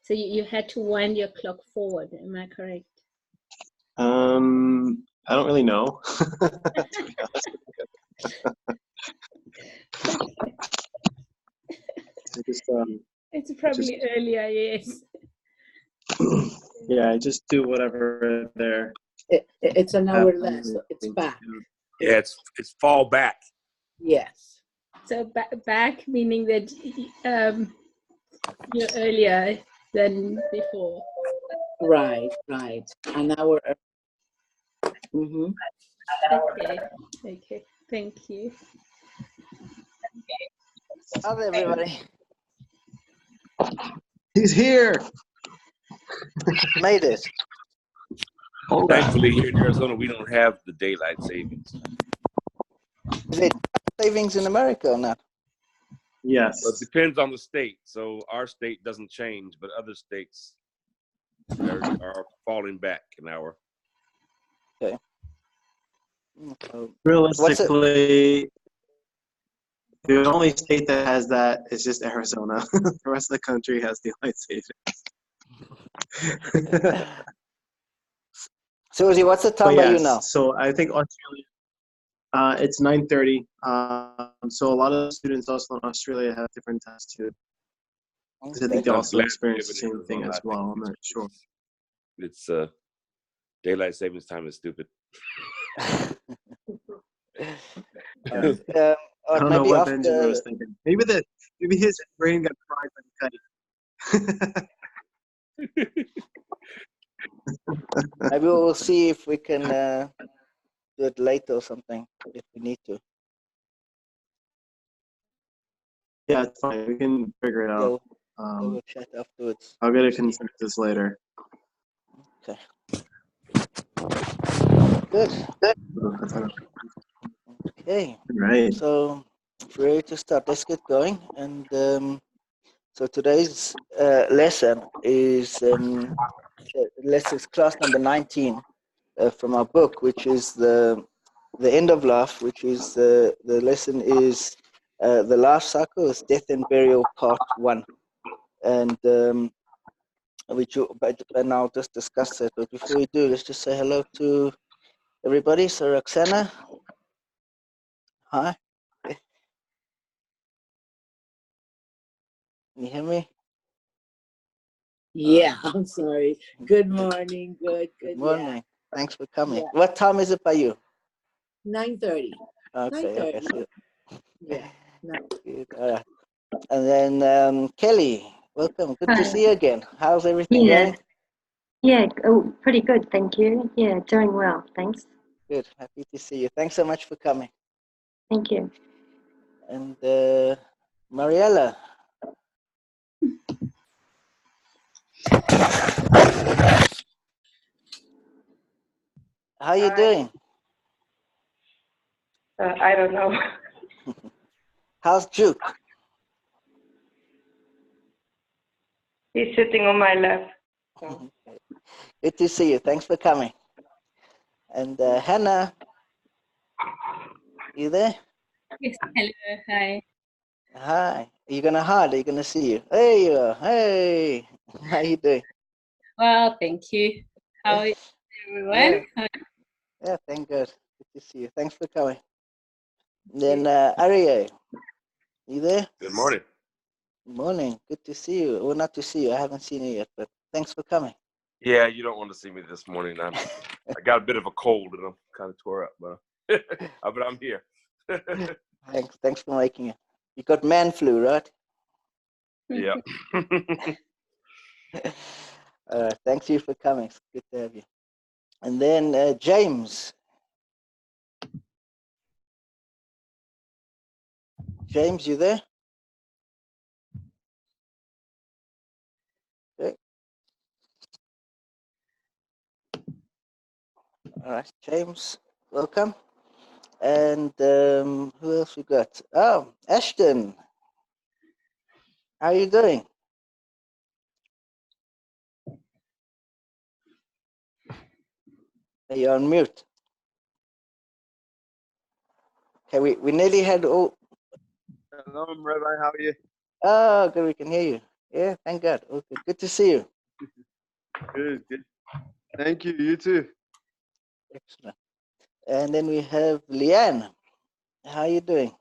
So you had to wind your clock forward, am I correct? I don't really know. To be honest. It's probably earlier, yes. Yeah, I just do whatever there. It's an hour less, so it's back. Yeah, it's fall back. Yes. So back meaning that you're earlier than before. Right. An hour. Mm-hmm. Okay. Thank you. How's everybody? He's here. Made it. Thankfully, here in Arizona, we don't have the daylight savings. Is it savings in America or not? Yes. But it depends on the state. So our state doesn't change, but other states are falling back an hour. Okay. Realistically, the only state that has that is just Arizona. The rest of the country has daylight savings. Susie, what's the time by you now? So I think Australia, it's 9:30. So a lot of students also in Australia have different times too. Because I think they also experience the same thing as well. I'm not sure. It's daylight savings time is stupid. Or I don't know what Benjamin was thinking. Maybe his brain got fried by the cutting. Maybe we'll see if we can do it later or something if we need to. Yeah, it's fine. We can figure it out. We'll chat afterwards. I'll get a consensus later. Okay. Good. Okay. Right. So, ready to start. Let's get going. And so today's lesson is class number 19 from our book, which is the end of life, which is the lesson is the life cycle is death and burial part 1, and and I'll just discuss it. But before we do, let's just say hello to everybody. So Roxana, hi. Can you hear me? Yeah, I'm sorry. Good morning. Good morning. Yeah. Thanks for coming. Yeah. What time is it by you? 9:30. Okay. 9:30. So, Yeah. No. good. All right. And then Kelly, welcome. Good to see you again. How's everything going? Yeah, pretty good, thank you. Yeah, doing well, thanks. Good, happy to see you. Thanks so much for coming. Thank you. And Mariella. How you doing? I don't know. How's Duke? He's sitting on my left. So. Good to see you. Thanks for coming. And Hannah, you there? Yes, hello, hi. Hi. Are you gonna hide? Are you gonna see you? There you are. Hey, how you doing? Well, thank you. How is everyone? Yeah, thank God. Good to see you. Thanks for coming. Then Arya, you there? Good morning. Morning. Good to see you. Well, not to see you. I haven't seen you yet, but thanks for coming. Yeah, you don't want to see me this morning. I got a bit of a cold and I'm kind of tore up, but I'm here. Thanks for making it. You got man flu, right? Yeah. Thanks you for coming. It's good to have you. And then James. James, you there? Okay. All right, James, welcome. And who else we got? Oh, Ashton. How are you doing? You're on mute. Okay, we nearly had all. Hello, Rabbi. How are you? Oh, good. We can hear you. Yeah, thank God. Okay, good to see you. Good, good. Thank you. You too. Excellent. And then we have Leanne. How are you doing?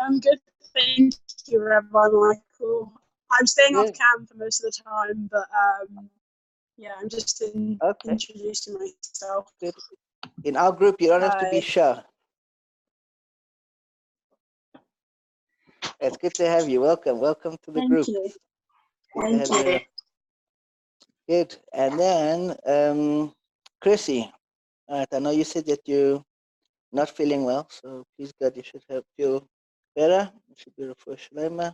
I'm good, thank you, Rabbi Michael. I'm staying off Good. cam for most of the time, but yeah, I'm just Okay, introducing myself. good. In our group, you don't have to be Hi. shy. It's good to have you. Welcome. Welcome to the Thank group. you. Good to Thank have you you. here. Good. And then, Chrissy, I know you said that you're not feeling well, so please God, you should feel better. It should be for Shalema.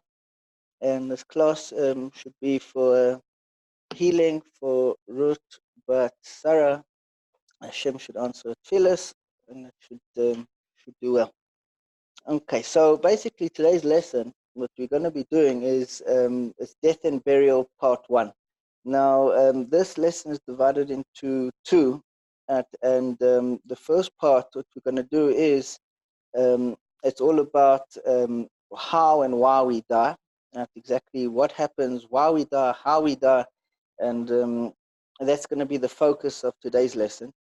And this class should be for healing for Ruth, but Sarah, Hashem should answer Phyllis, and it should do well. Okay, so basically today's lesson, what we're going to be doing is death and burial part 1. Now, this lesson is divided into 2, and the first part, what we're going to do is it's all about how and why we die, exactly what happens, why we die, how we die, and that's going to be the focus of today's lesson.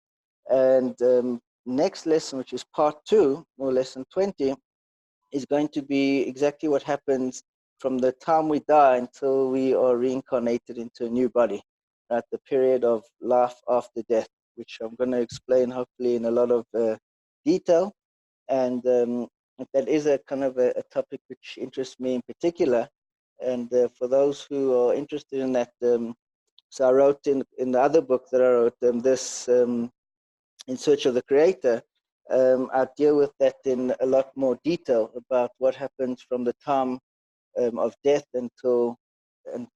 And next lesson, which is part 2, or lesson 20, is going to be exactly what happens from the time we die until we are reincarnated into a new body, at the period of life after death, which I'm going to explain hopefully in a lot of detail. And that is a kind of a topic which interests me in particular. And for those who are interested in that, so I wrote in the other book that I wrote, this In Search of the Creator, I deal with that in a lot more detail about what happens from the time of death until and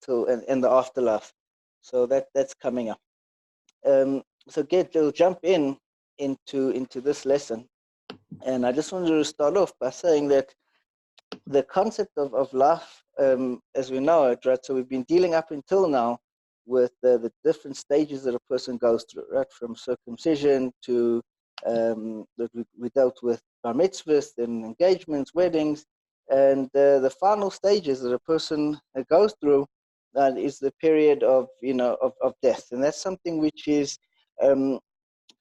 the afterlife. So that's coming up. So we'll jump into this lesson, and I just wanted to start off by saying that the concept of life, as we know it, right? So we've been dealing up until now with the different stages that a person goes through, right? From circumcision to that we dealt with bar mitzvahs, then engagements, weddings, and the final stages that a person goes through is the period of of death, and that's something which is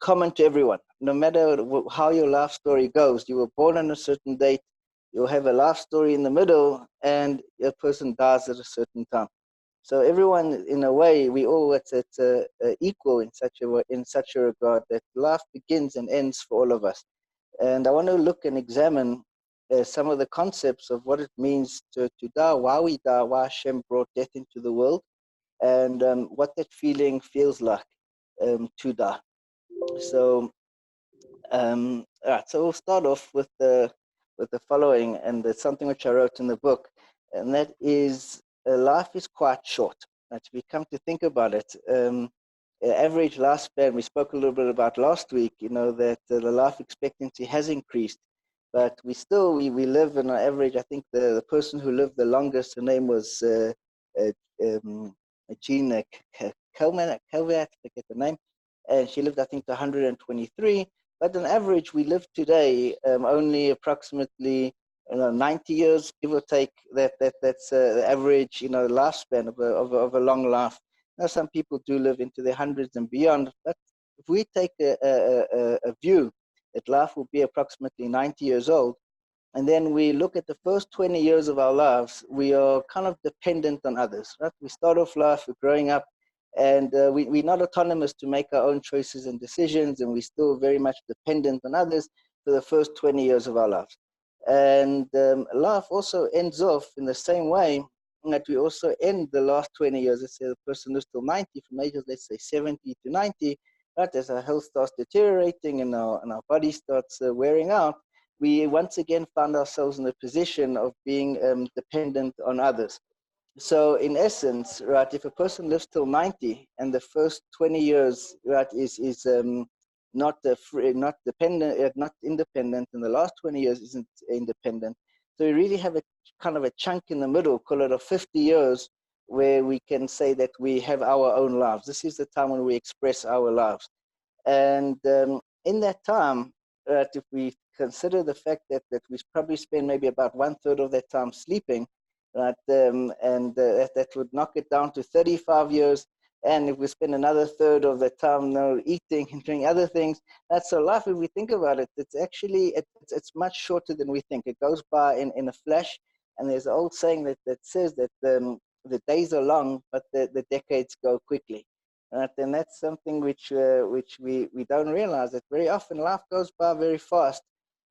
common to everyone. No matter how your life story goes, you were born on a certain date, you'll have a life story in the middle, and a person dies at a certain time. So everyone, in a way, we all it's equal in such a regard that life begins and ends for all of us. And I want to look and examine some of the concepts of what it means to die, why we die, why Hashem brought death into the world, and what that feeling feels like to die. So, all right. So we'll start off with the following, and it's something which I wrote in the book, and that is life is quite short. If we come to think about it, average lifespan. We spoke a little bit about last week. You know that the life expectancy has increased, but we live on an average. I think the person who lived the longest, her name was Jean Kelman. I forget the name, and she lived, I think, to 123. But on average, we live today only approximately 90 years, give or take. That's the average, lifespan of a long life. Now, some people do live into their hundreds and beyond. But if we take a view that life will be approximately 90 years old, and then we look at the first 20 years of our lives, we are kind of dependent on others, right? We start off life, we're growing up, and we're not autonomous to make our own choices and decisions, and we're still very much dependent on others for the first 20 years of our lives. And life also ends off in the same way that we also end the last 20 years. Let's say the person lives till 90, from ages, let's say 70 to 90, right? As our health starts deteriorating and our body starts wearing out, we once again found ourselves in a position of being dependent on others. So in essence, right, if a person lives till 90 and the first 20 years, right, is not free, not dependent, not independent, and the last 20 years isn't independent. So we really have a kind of a chunk in the middle, call it a 50 years, where we can say that we have our own lives. This is the time when we express our lives. And in that time, if we consider the fact that we probably spend maybe about 1/3 of that time sleeping, right? That would knock it down to 35 years. And if we spend another third of the time eating and doing other things, that's so life. If we think about it, it's actually it's much shorter than we think. It goes by in a flash. And there's an old saying that says that the days are long, but the decades go quickly. Right? And that's something which we don't realize, that very often life goes by very fast.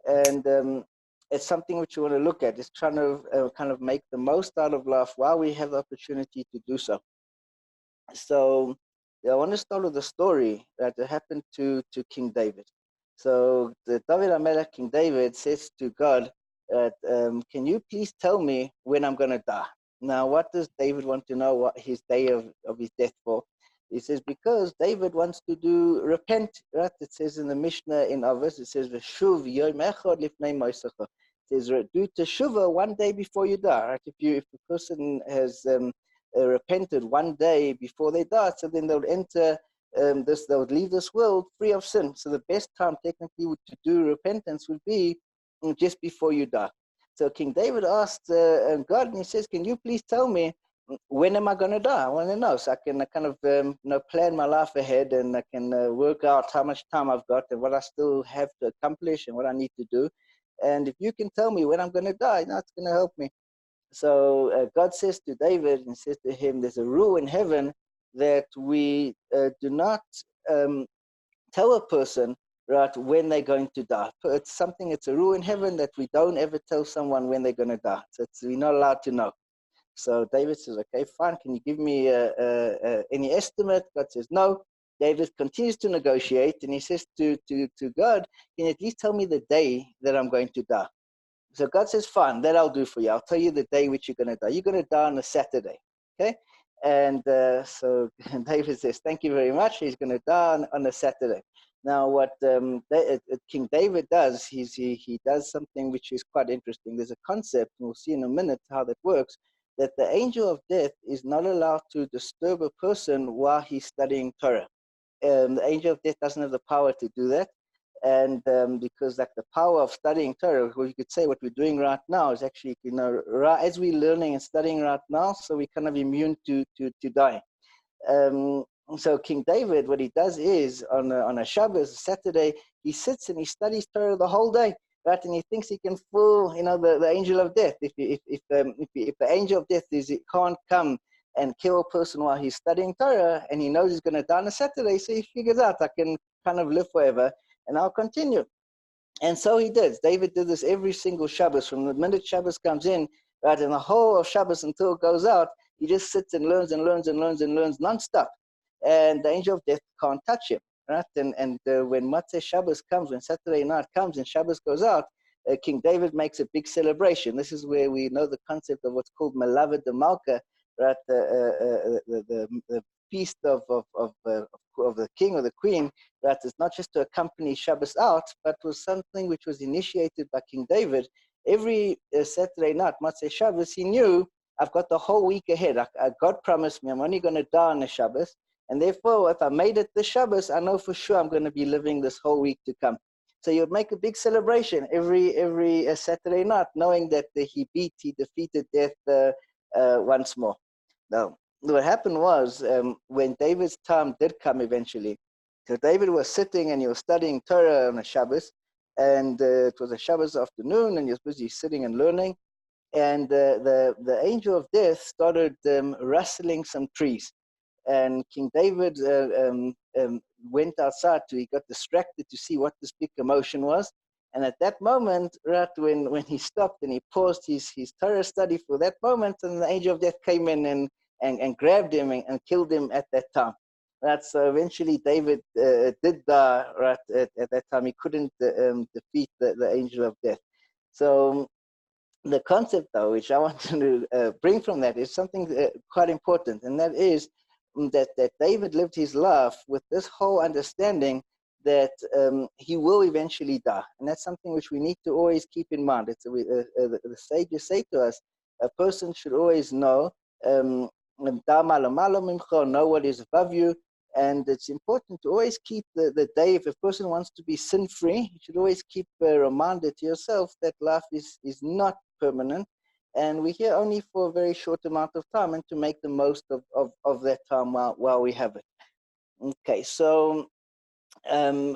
And it's something which you want to look at, is trying to kind of make the most out of life while we have the opportunity to do so. So I want to start with a story that happened to King David. So the David HaMelech, King David, says to God, can you please tell me when I'm going to die? Now, what does David want to know what his day of his death for? He says, because David wants to repent, right? It says in the Mishnah in Avos, it says, V'shuv yom echad lifnei mosecha. It says, do teshuvah one day before you die, right? If a person has repented one day before they die, so then they'll enter they would leave this world free of sin. So the best time technically to do repentance would be just before you die. So King David asked God, and he says, can you please tell me, when am I going to die? I want to know, so I can kind of plan my life ahead, and I can work out how much time I've got and what I still have to accomplish and what I need to do. And if you can tell me when I'm going to die, that's going to help me. So God says to David, and says to him, there's a rule in heaven that we do not tell a person, right, when they're going to die. It's a rule in heaven that we don't ever tell someone when they're going to die. So we're not allowed to know. So David says, okay, fine. Can you give me any estimate? God says, no. David continues to negotiate, and he says to God, can you at least tell me the day that I'm going to die? So God says, fine, that I'll do for you. I'll tell you the day which you're going to die. You're going to die on a Saturday, okay? And so David says, thank you very much. He's going to die on a Saturday. Now, what King David does, he does something which is quite interesting. There's a concept, and we'll see in a minute how that works, that the angel of death is not allowed to disturb a person while he's studying Torah. The angel of death doesn't have the power to do that. And because like the power of studying Torah, well, you could say what we're doing right now is actually, right as we're learning and studying right now, so we're kind of immune to dying. So King David, what he does is on a Shabbos, a Saturday, he sits and he studies Torah the whole day, right? And he thinks he can fool, the angel of death. If the angel of death can't come and kill a person while he's studying Torah, and he knows he's going to die on a Saturday, so he figures out, I can kind of live forever, and I'll continue. And so he did. David did this every single Shabbos. From the minute Shabbos comes in, right, and the whole of Shabbos until it goes out, he just sits and learns and learns and learns and learns nonstop. And the angel of death can't touch him, right? And when Motzei Shabbos comes, when Saturday night comes and Shabbos goes out, King David makes a big celebration. This is where we know the concept of what's called Malava de Malka, right? The feast of the king or the queen, right? It's not just to accompany Shabbos out, but was something which was initiated by King David. Every Saturday night, Motzei Shabbos, he knew, I've got the whole week ahead. God promised me I'm only going to die on the Shabbos, and therefore, if I made it this Shabbos, I know for sure I'm going to be living this whole week to come. So you'd make a big celebration every Saturday night, knowing that he defeated death once more. Now, what happened was, when David's time did come eventually, so David was sitting and he was studying Torah on a Shabbos, and it was a Shabbos afternoon, and he was busy sitting and learning, and the angel of death started rustling some trees. And King David went outside he got distracted to see what this big commotion was. And at that moment, right, when he stopped and he paused his Torah study for that moment, and the angel of death came in and grabbed him and killed him at that time. Right, so eventually David did die, right, at that time. He couldn't defeat the angel of death. So the concept, though, which I want to bring from that is something quite important, and that is that David lived his life with this whole understanding that he will eventually die. And that's something which we need to always keep in mind. The sages say to us, a person should always know what is above you. And it's important to always keep the day. If a person wants to be sin-free, you should always keep a reminder to yourself that life is not permanent, and we're here only for a very short amount of time, and to make the most of that time while we have it. Okay, so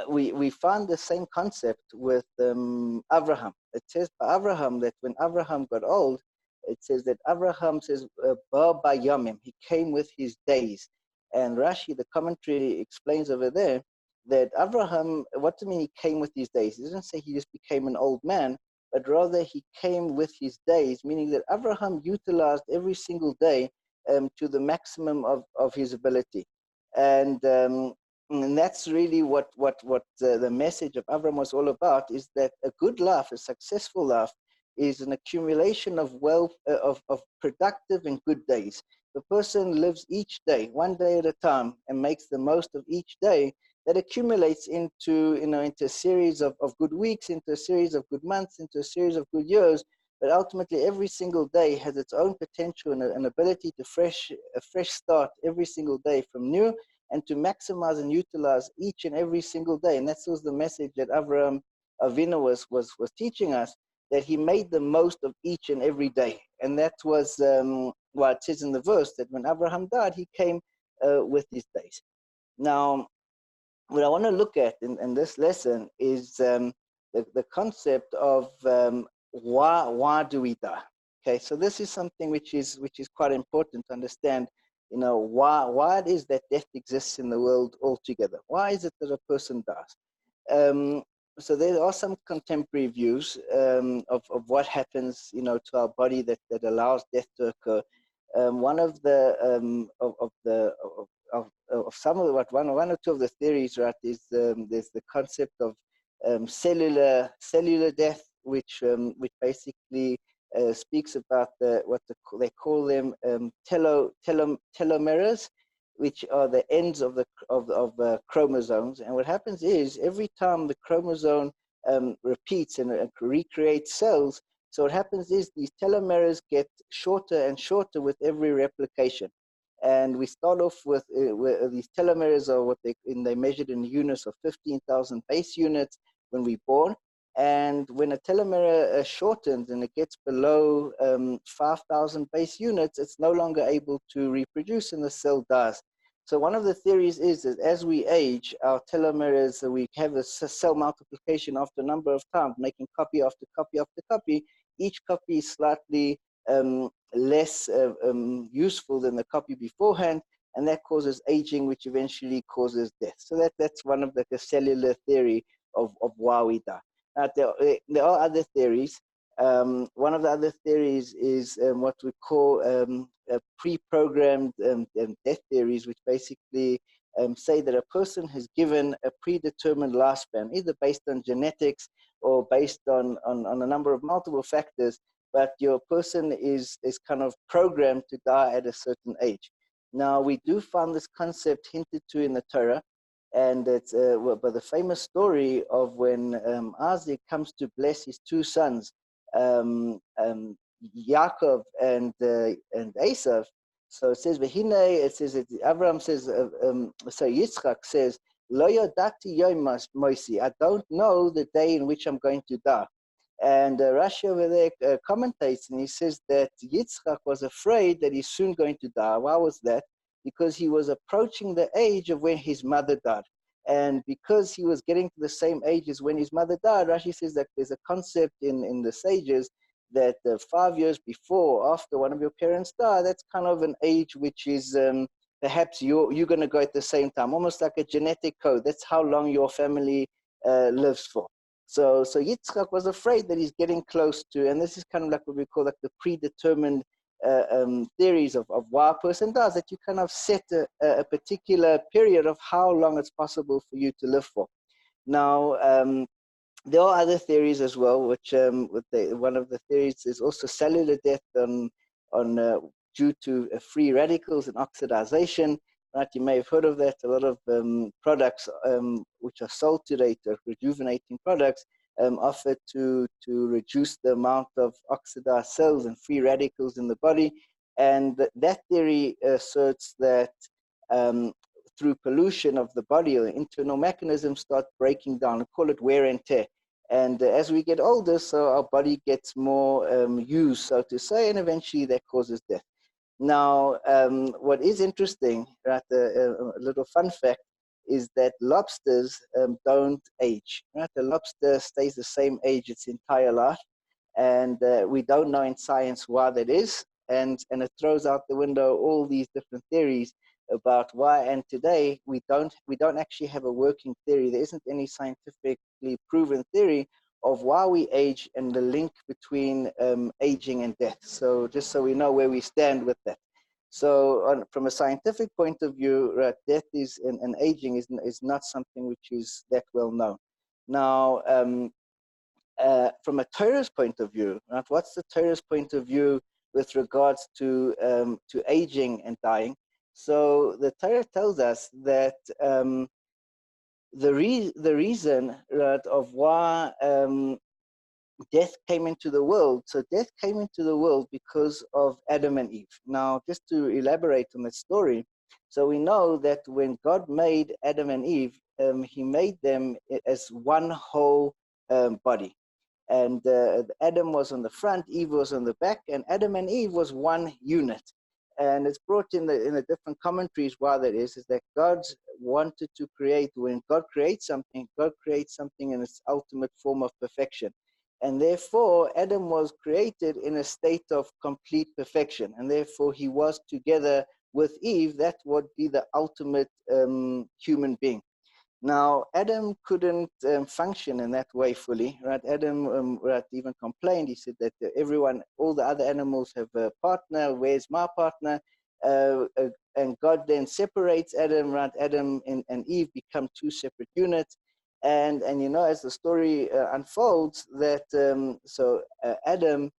we find the same concept with Abraham. It says by Abraham that when Abraham got old, it says that Abraham says, Ba Bayamim, he came with his days. And Rashi, the commentary, explains over there that Abraham, what do you mean he came with his days? He doesn't say he just became an old man, but rather he came with his days, meaning that Abraham utilized every single day to the maximum of his ability. And that's really what the message of Abraham was all about, is that a good life, a successful life, is an accumulation of wealth, of productive and good days. The person lives each day, one day at a time, and makes the most of each day. That accumulates into, into a series of good weeks, into a series of good months, into a series of good years. But ultimately, every single day has its own potential and an ability to a fresh start every single day from new, and to maximize and utilize each and every single day. And that was the message that Avraham Avinu was teaching us, that he made the most of each and every day. And that was why it says in the verse that when Abraham died, he came with his days. Now, what I want to look at in this lesson is the concept of why do we die? Okay, so this is something which is quite important to understand. Why it is that death exists in the world altogether. Why is it that a person dies? So there are some contemporary views of what happens, to our body that allows death to occur. One of the some of what one or two of the theories, right, is there's the concept of cellular death, which basically speaks about they call them telomeres, which are the ends of the chromosomes. And what happens is every time the chromosome repeats and recreates cells, so what happens is these telomeres get shorter and shorter with every replication. And we start off with these telomeres are what they measured in units of 15,000 base units when we're born. And when a telomere shortens and it gets below 5,000 base units, it's no longer able to reproduce and the cell dies. So one of the theories is that as we age, our telomeres, we have a cell multiplication after a number of times, making copy after copy after copy. Each copy is slightly less useful than the copy beforehand, and that causes aging, which eventually causes death. So that's one of the cellular theory of why we die. Now, there are other theories. One of the other theories is what we call pre-programmed death theories, which basically say that a person has given a predetermined lifespan, either based on genetics or based on a number of multiple factors, but your person is kind of programmed to die at a certain age. Now, we do find this concept hinted to in the Torah, and it's by the famous story of when Isaac comes to bless his two sons, Yaakov and Esav. So it says, it says that Abraham says, so Yitzchak says, Lo yodati yom moisi, I don't know the day in which I'm going to die. And Rashi over there commentates, and he says that Yitzchak was afraid that he's soon going to die. Why was that? Because he was approaching the age of when his mother died. And because he was getting to the same age as when his mother died, Rashi says that there's a concept in the sages that 5 years before or after one of your parents die, that's kind of an age which is perhaps you're going to go at the same time, almost like a genetic code. That's how long your family lives for. So Yitzchak was afraid that he's getting close to, and this is kind of like what we call like the predetermined theories of why a person does, that you kind of set a particular period of how long it's possible for you to live for. Now, there are other theories as well, which one of the theories is also cellular death due to free radicals and oxidization. Right, you may have heard of that. A lot of products which are sold today, rejuvenating products, offer to reduce the amount of oxidized cells and free radicals in the body. And that theory asserts that through pollution of the body, or internal mechanisms start breaking down. We call it wear and tear. And as we get older, so our body gets more used, so to say, and eventually that causes death. Now, what is interesting, right, a little fun fact, is that lobsters don't age. Right? The lobster stays the same age its entire life, and we don't know in science why that is, and it throws out the window all these different theories about why. And today we don't actually have a working theory. There isn't any scientifically proven theory of why we age and the link between aging and death. So just so we know where we stand with that. So from a scientific point of view, death is and aging is not something which is that well known. Now, from a Torah's point of view, right, what's the Torah's point of view with regards to aging and dying? So the Torah tells us that the reason, right, of why death came into the world. So death came into the world because of Adam and Eve. Now, just to elaborate on that story, so we know that when God made Adam and Eve, he made them as one whole body. And Adam was on the front, Eve was on the back, and Adam and Eve was one unit. And it's brought in the different commentaries why that is that God wanted to create, when God creates something in its ultimate form of perfection. And therefore, Adam was created in a state of complete perfection. And therefore, he was together with Eve. That would be the ultimate human being. Now, Adam couldn't function in that way fully, right? Adam even complained. He said that all the other animals have a partner. Where's my partner? And God then separates Adam, right? Adam and Eve become two separate units. And you know, as the story unfolds, that Adam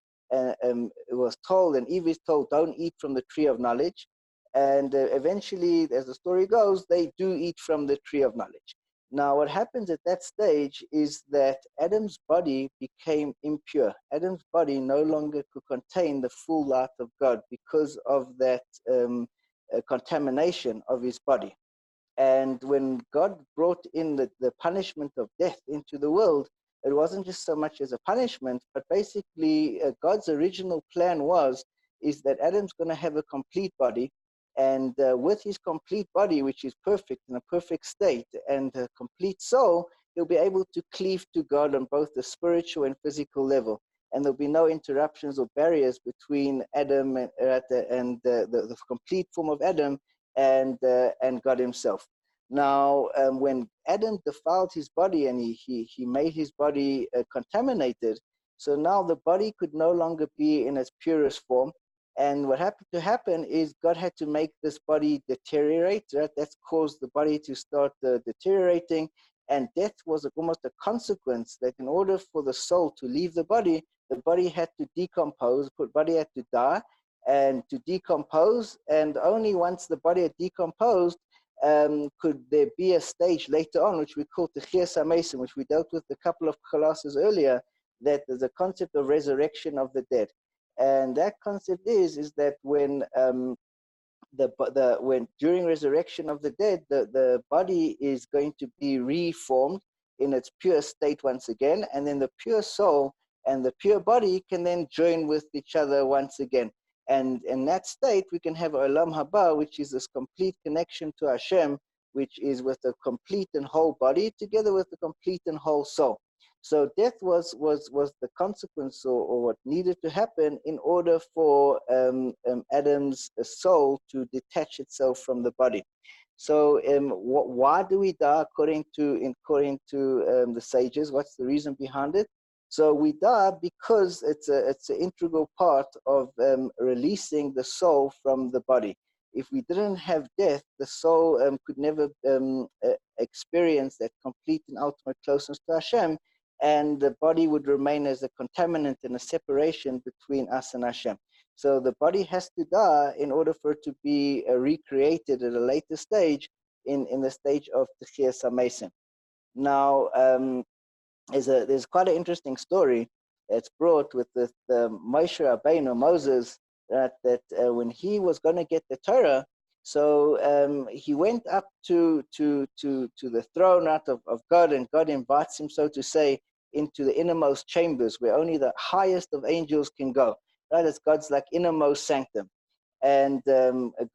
was told, and Eve is told, don't eat from the tree of knowledge. And eventually, as the story goes, they do eat from the tree of knowledge. Now, what happens at that stage is that Adam's body became impure. Adam's body no longer could contain the full light of God because of that contamination of his body. And when God brought in the punishment of death into the world, it wasn't just so much as a punishment, but basically God's original plan is that Adam's going to have a complete body, and with his complete body, which is perfect, in a perfect state, and a complete soul, he'll be able to cleave to God on both the spiritual and physical level. And there'll be no interruptions or barriers between Adam and the complete form of Adam and God himself. Now, when Adam defiled his body and he made his body contaminated, so now the body could no longer be in its purest form. And what happened to happen is God had to make this body deteriorate. Right? That's caused the body to start deteriorating. And death was almost a consequence that in order for the soul to leave the body had to decompose, the body had to die and to decompose. And only once the body had decomposed could there be a stage later on, which we call Techias HaMesim, which we dealt with a couple of classes earlier, that there's a concept of resurrection of the dead. And that concept is that when when during resurrection of the dead, the body is going to be reformed in its pure state once again, and then the pure soul and the pure body can then join with each other once again. And in that state, we can have Olam Haba, which is this complete connection to Hashem, which is with a complete and whole body together with a complete and whole soul. So death was the consequence or what needed to happen in order for Adam's soul to detach itself from the body. So why do we die according to the sages? What's the reason behind it? So we die because it's an integral part of releasing the soul from the body. If we didn't have death, the soul could never experience that complete and ultimate closeness to Hashem, and the body would remain as a contaminant and a separation between us and Hashem. So the body has to die in order for it to be recreated at a later stage in the stage of Techias HaMesim. Now, there's quite an interesting story that's brought with the Moshe Rabbeinu, Moses, that when he was going to get the Torah, so he went up to the throne of God, and God invites him, so to say, into the innermost chambers where only the highest of angels can go. Right? It's God's like innermost sanctum. And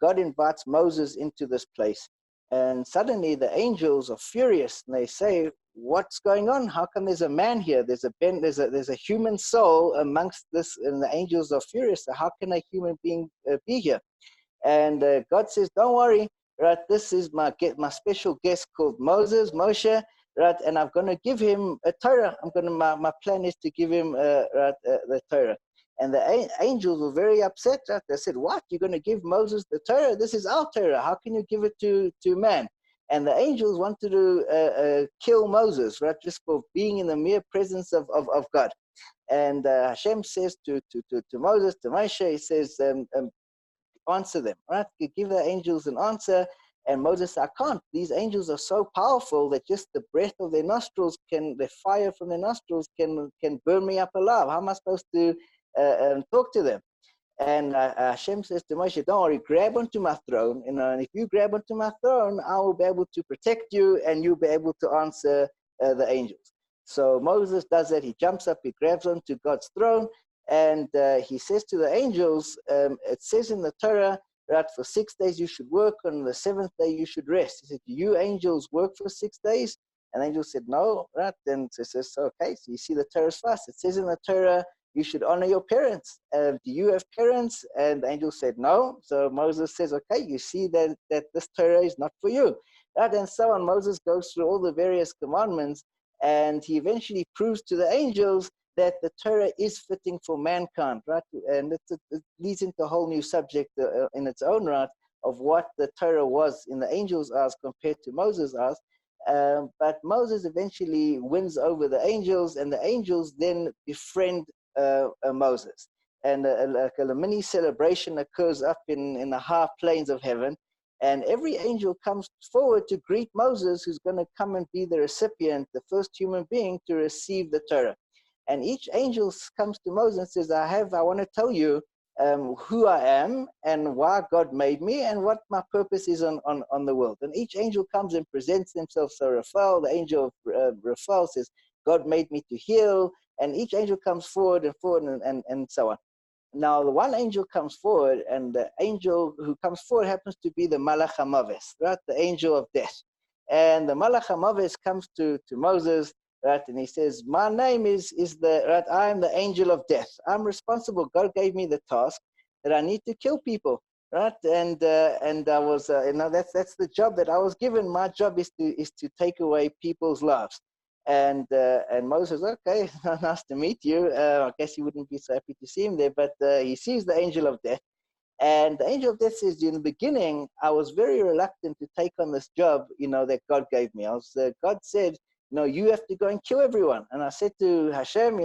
God invites Moses into this place. And suddenly the angels are furious and they say, what's going on? How come there's a man here? There's a human soul amongst this, and the angels are furious. So how can a human being be here? And God says, don't worry, right? This is my special guest called Moshe, right? And I'm going to give him a Torah. My plan is to give him the Torah. And the angels were very upset. Right? They said, what? You're going to give Moses the Torah? This is our Torah. How can you give it to man? And the angels wanted to kill Moses, right? Just for being in the mere presence of God. And Hashem says to Moses, to Moshe, he says, answer them, right? You give the angels an answer. And Moses said, I can't. These angels are so powerful that just the breath of their nostrils the fire from their nostrils can burn me up alive. How am I supposed to talk to them? And Hashem says to Moshe, don't worry, grab onto my throne. And if you grab onto my throne, I will be able to protect you and you'll be able to answer the angels. So Moses does that. He jumps up, he grabs onto God's throne, and he says to the angels, it says in the Torah, right, for 6 days you should work, on the seventh day you should rest. He said, do you angels work for 6 days? And the angel said, no, right? Then it says, okay, so you see the Torah's fast. It says in the Torah, you should honor your parents. Do you have parents? And the angel said, no. So Moses says, okay, you see that this Torah is not for you. Right? And so on, Moses goes through all the various commandments, and he eventually proves to the angels that the Torah is fitting for mankind, right? And it leads into a whole new subject in its own right of what the Torah was in the angels' eyes compared to Moses' eyes. But Moses eventually wins over the angels, and the angels then befriend Moses. And like a mini celebration occurs up in the high plains of heaven. And every angel comes forward to greet Moses, who's going to come and be the recipient, the first human being to receive the Torah. And each angel comes to Moses and says, I want to tell you who I am and why God made me and what my purpose is on the world. And each angel comes and presents themselves. So Raphael, the angel of Raphael, says, God made me to heal. And each angel comes forward and so on. Now, the one angel comes forward, and the angel who comes forward happens to be the Malach HaMaves, right? The angel of death. And the Malach HaMaves comes to Moses, right? And he says, my name is right? I am the angel of death. I'm responsible. God gave me the task that I need to kill people, right? And I was, that's the job that I was given. My job is to take away people's lives. And Moses says, okay, nice to meet you. I guess he wouldn't be so happy to see him there, but he sees the angel of death. And the angel of death says, in the beginning, I was very reluctant to take on this job, that God gave me. God said, you have to go and kill everyone. And I said to Hashem,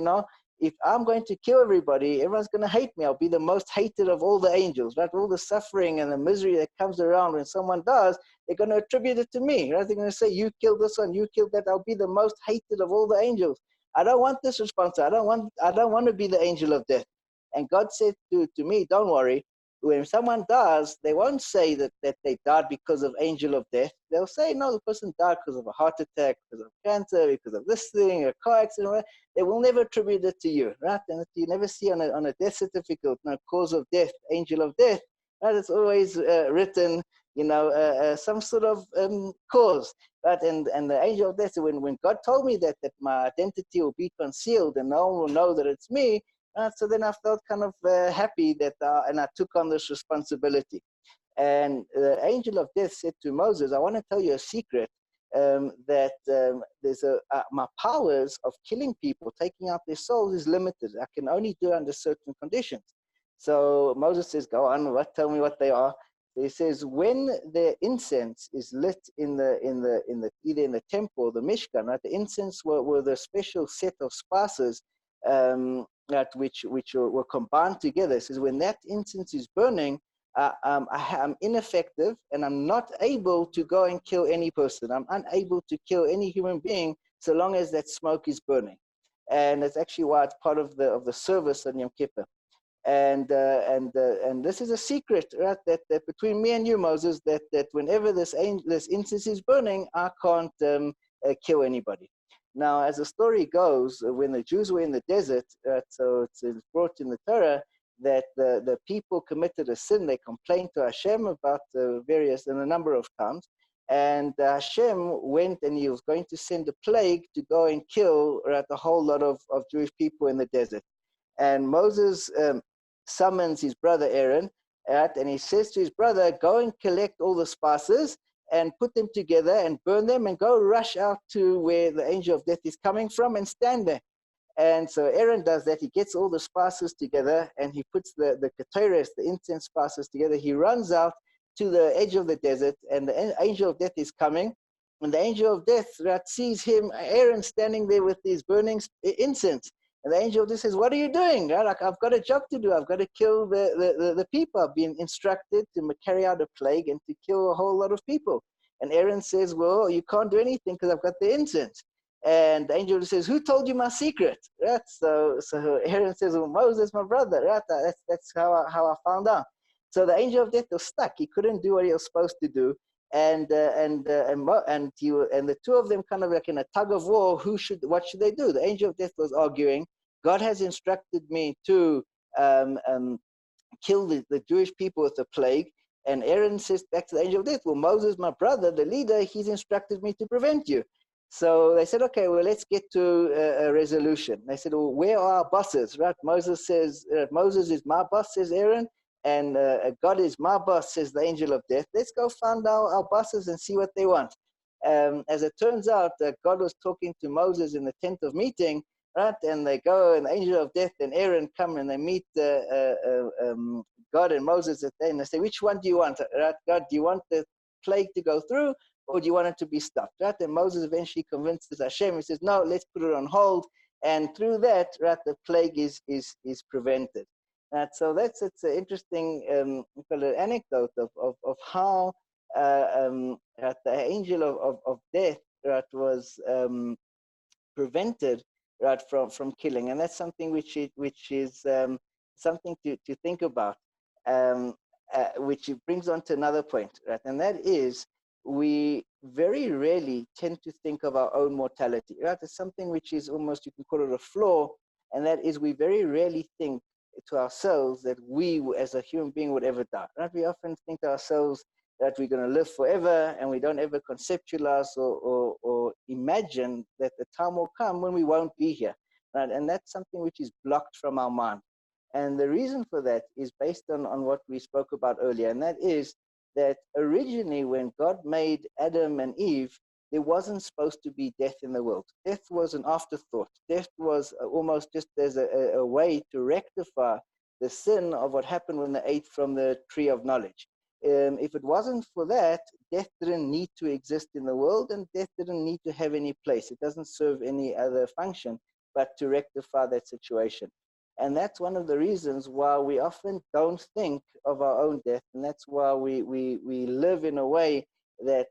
if I'm going to kill everybody, everyone's going to hate me. I'll be the most hated of all the angels, right? All the suffering and the misery that comes around when someone dies, they're going to attribute it to me, right? They're going to say, you killed this one, you killed that. I'll be the most hated of all the angels. I don't want this responsibility. I don't want to be the angel of death. And God said to me, don't worry. When someone dies, they won't say that they died because of angel of death. They'll say, no, the person died because of a heart attack, because of cancer, because of this thing, a car accident. They will never attribute it to you, right? And you never see on a death certificate, no cause of death, angel of death, right? It's always written, some sort of cause, right? And the angel of death, when God told me that my identity will be concealed and no one will know that it's me, so then I felt kind of happy that, and I took on this responsibility. And the angel of death said to Moses, I want to tell you a secret, that there's my powers of killing people, taking out their souls is limited. I can only do it under certain conditions. So Moses says, go on, tell me what they are. So he says, when the incense is lit either in the temple or the Mishkan, right? The incense were the special set of spices which were combined together. It says, when that incense is burning, I'm ineffective and I'm not able to go and kill any person. I'm unable to kill any human being so long as that smoke is burning. And that's actually why it's part of the service on Yom Kippur. And this is a secret, right? That between me and you, Moses, that whenever this incense is burning, I can't kill anybody. Now, as the story goes, when the Jews were in the desert, so it's brought in the Torah that the people committed a sin. They complained to Hashem about various, and a number of times. And Hashem went and he was going to send a plague to go and kill a whole lot of Jewish people in the desert. And Moses summons his brother Aaron, and he says to his brother, go and collect all the spices and put them together and burn them and go rush out to where the angel of death is coming from and stand there. And so Aaron does that. He gets all the spices together and he puts the keteres, the incense spices together. He runs out to the edge of the desert and the angel of death is coming. And the angel of death sees him, Aaron, standing there with these burning incense. And the angel of death says, what are you doing? Like, I've got a job to do. I've got to kill the people. I've been instructed to carry out a plague and to kill a whole lot of people. And Aaron says, well, you can't do anything because I've got the incense. And the angel says, who told you my secret? Right? So Aaron says, well, Moses, my brother. Right? That's how I found out. So the angel of death was stuck. He couldn't do what he was supposed to do. And the two of them kind of like in a tug of war, what should they do? The angel of death was arguing, God has instructed me to kill the Jewish people with a plague. And Aaron says back to the angel of death, well, Moses, my brother, the leader, he's instructed me to prevent you. So they said, okay, well, let's get to a resolution. They said, well, where are our bosses? Right? Moses says, Moses is my boss, says Aaron. And God is my boss, says the angel of death. Let's go find our bosses and see what they want. As it turns out, God was talking to Moses in the tent of meeting, right? And they go, and the angel of death and Aaron come and they meet God and Moses at the end. They say, which one do you want? Right? God, do you want the plague to go through or do you want it to be stopped? Right? And Moses eventually convinces Hashem. He says, no, let's put it on hold. And through that, right, the plague is prevented. So it's an interesting anecdote of how the angel of death was prevented from killing, and that's something which is something to think about, which brings on to another point, right? And that is we very rarely tend to think of our own mortality, right? It's something which is almost, you can call it a flaw, and that is we very rarely think to ourselves that we as a human being would ever die, right? We often think to ourselves that we're going to live forever, and we don't ever conceptualize or imagine that the time will come when we won't be here, right? And that's something which is blocked from our mind. And the reason for that is based on what we spoke about earlier, and that is that originally when God made Adam and Eve, there wasn't supposed to be death in the world. Death was an afterthought. Death was almost just as a way to rectify the sin of what happened when they ate from the tree of knowledge. If it wasn't for that, death didn't need to exist in the world, and death didn't need to have any place. It doesn't serve any other function but to rectify that situation. And that's one of the reasons why we often don't think of our own death, and that's why we live in a way that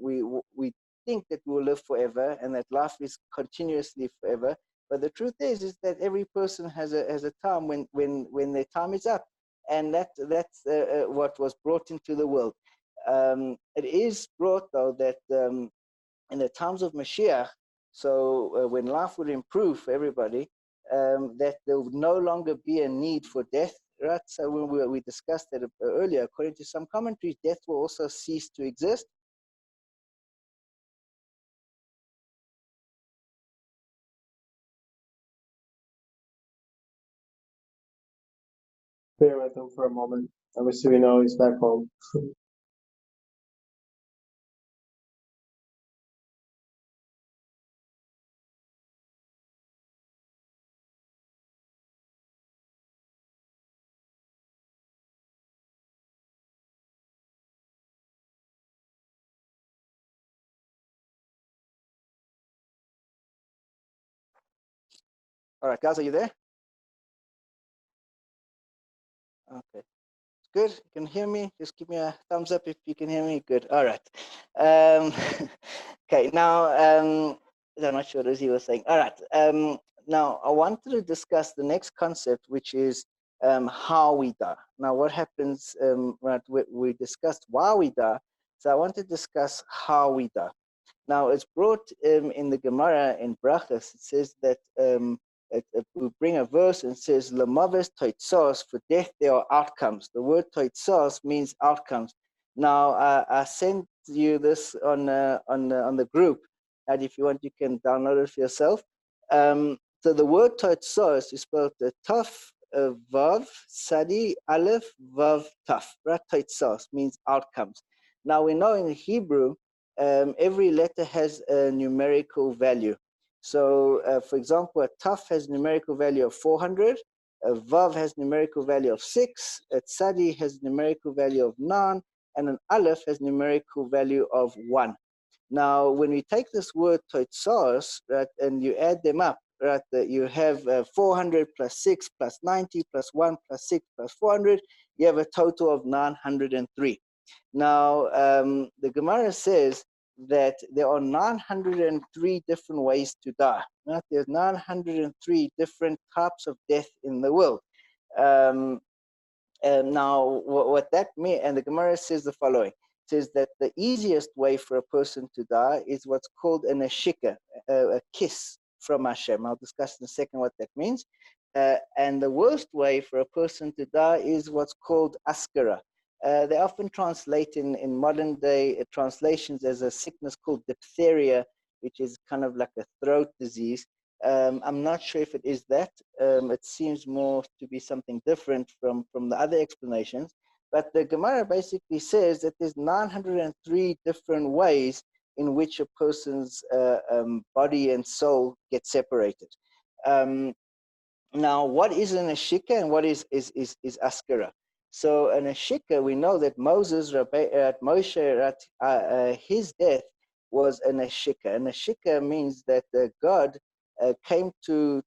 we think that we will live forever and that life is continuously forever. But the truth is that every person has a time when their time is up, and that's what was brought into the world. It is brought, though, that in the times of Mashiach, so when life would improve for everybody, that there would no longer be a need for death, right? So when we discussed that earlier, according to some commentaries, death will also cease to exist. Bear with him for a moment. Obviously, we know he's back home. All right, guys, are you there? Okay. Good. You can hear me? Just give me a thumbs up if you can hear me. Good. All right. Okay. Now, I'm not sure what he was saying. All right. Now, I wanted to discuss the next concept, which is how we die. Now, what happens? Right. We discussed why we die. So I want to discuss how we die. Now, it's brought in the Gemara in Brachas. It says that we bring a verse and says, "Lamaves toitzos," for death there are outcomes. The word toitzos means outcomes. Now, I sent you this on the group, and if you want, you can download it for yourself. So the word toitzos is spelled taf vav sadi aleph vav taf. Right? Toitzos means outcomes. Now we know in Hebrew, every letter has a numerical value. So, for example, a taf has numerical value of 400, a vav has numerical value of 6, a tzadi has numerical value of 9, and an aleph has numerical value of 1. Now, when we take this word toitzos, right, and you add them up, right, you have 400 plus 6 plus 90 plus 1 plus 6 plus 400, you have a total of 903. Now, the Gemara says that there are 903 different ways to die. Right? There's 903 different types of death in the world. Now, what that means, and the Gemara says the following, it says that the easiest way for a person to die is what's called an ashika, a kiss from Hashem. I'll discuss in a second what that means. And the worst way for a person to die is what's called askara. They often translate in modern day translations as a sickness called diphtheria, which is kind of like a throat disease. I'm not sure if it is that. It seems more to be something different from the other explanations. But the Gemara basically says that there's 903 different ways in which a person's body and soul get separated. Now, what is an ashika and what is askara? So an ashika, we know that Moshe, his death was an ashika. An ashika means that God came to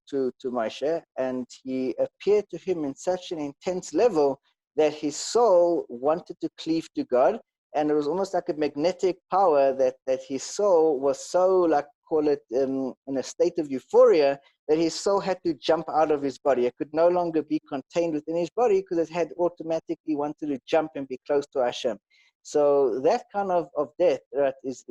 Moshe and he appeared to him in such an intense level that his soul wanted to cleave to God, and it was almost like a magnetic power that his soul was so, like, call it in a state of euphoria, that his soul had to jump out of his body. It could no longer be contained within his body because it had automatically wanted to jump and be close to Hashem. So that kind of death, right, is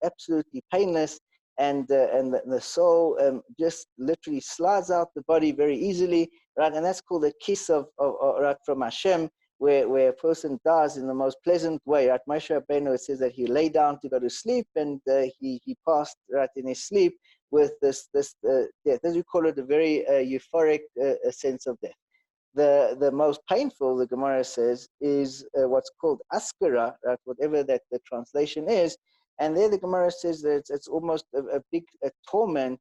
absolutely painless, and the soul just literally slides out the body very easily, right? And that's called a kiss of right, from Hashem, where a person dies in the most pleasant way. Right? Moshe Rabbeinu, it says that he lay down to go to sleep, and he passed, right, in his sleep with this death. As we call it, a very euphoric sense of death. The most painful, the Gemara says, is what's called askara, right, whatever that the translation is. And there the Gemara says that it's almost a big torment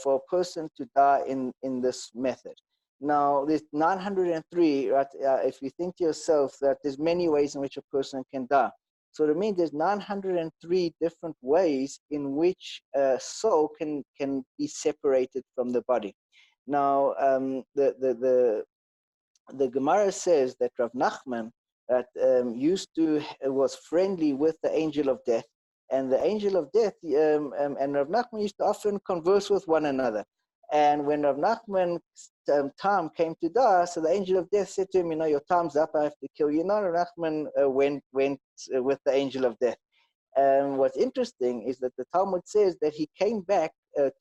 for a person to die in this method. Now, there's 903, right? If you think to yourself that there's many ways in which a person can die. So it means there's 903 different ways in which a soul can be separated from the body. Now, the Gemara says that Rav Nachman was friendly with the angel of death, and the angel of death and Rav Nachman used to often converse with one another. And when Rav Nachman's time came to die, so the angel of death said to him, your time's up, I have to kill you. Now Rav Nachman went with the angel of death. And what's interesting is that the Talmud says that he came back in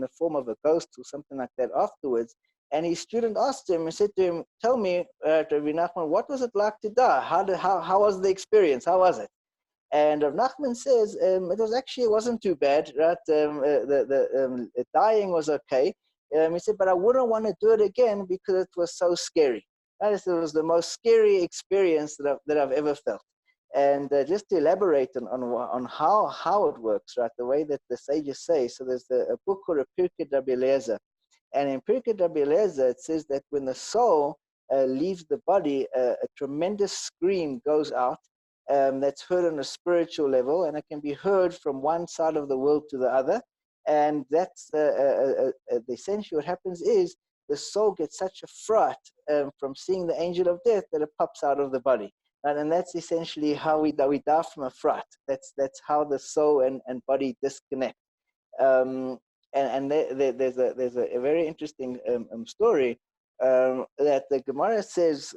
the form of a ghost or something like that afterwards. And his student asked him and said to him, tell me, Rabbi Nachman, what was it like to die? How was the experience? How was it? And Rav Nachman says it wasn't too bad, right? The dying was okay. He said, but I wouldn't want to do it again because it was so scary. Right? It was the most scary experience that I've ever felt. And just to elaborate on how it works, right? The way that the sages say. So there's a book called Pirkei Rabbi Eliezer, and in Pirkei Rabbi Eliezer it says that when the soul leaves the body, a tremendous scream goes out. That's heard on a spiritual level, and it can be heard from one side of the world to the other. And that's essentially what happens is the soul gets such a fright from seeing the angel of death that it pops out of the body. And that's essentially how we die from a fright. That's how the soul and body disconnect. And there's a very interesting story that the Gemara says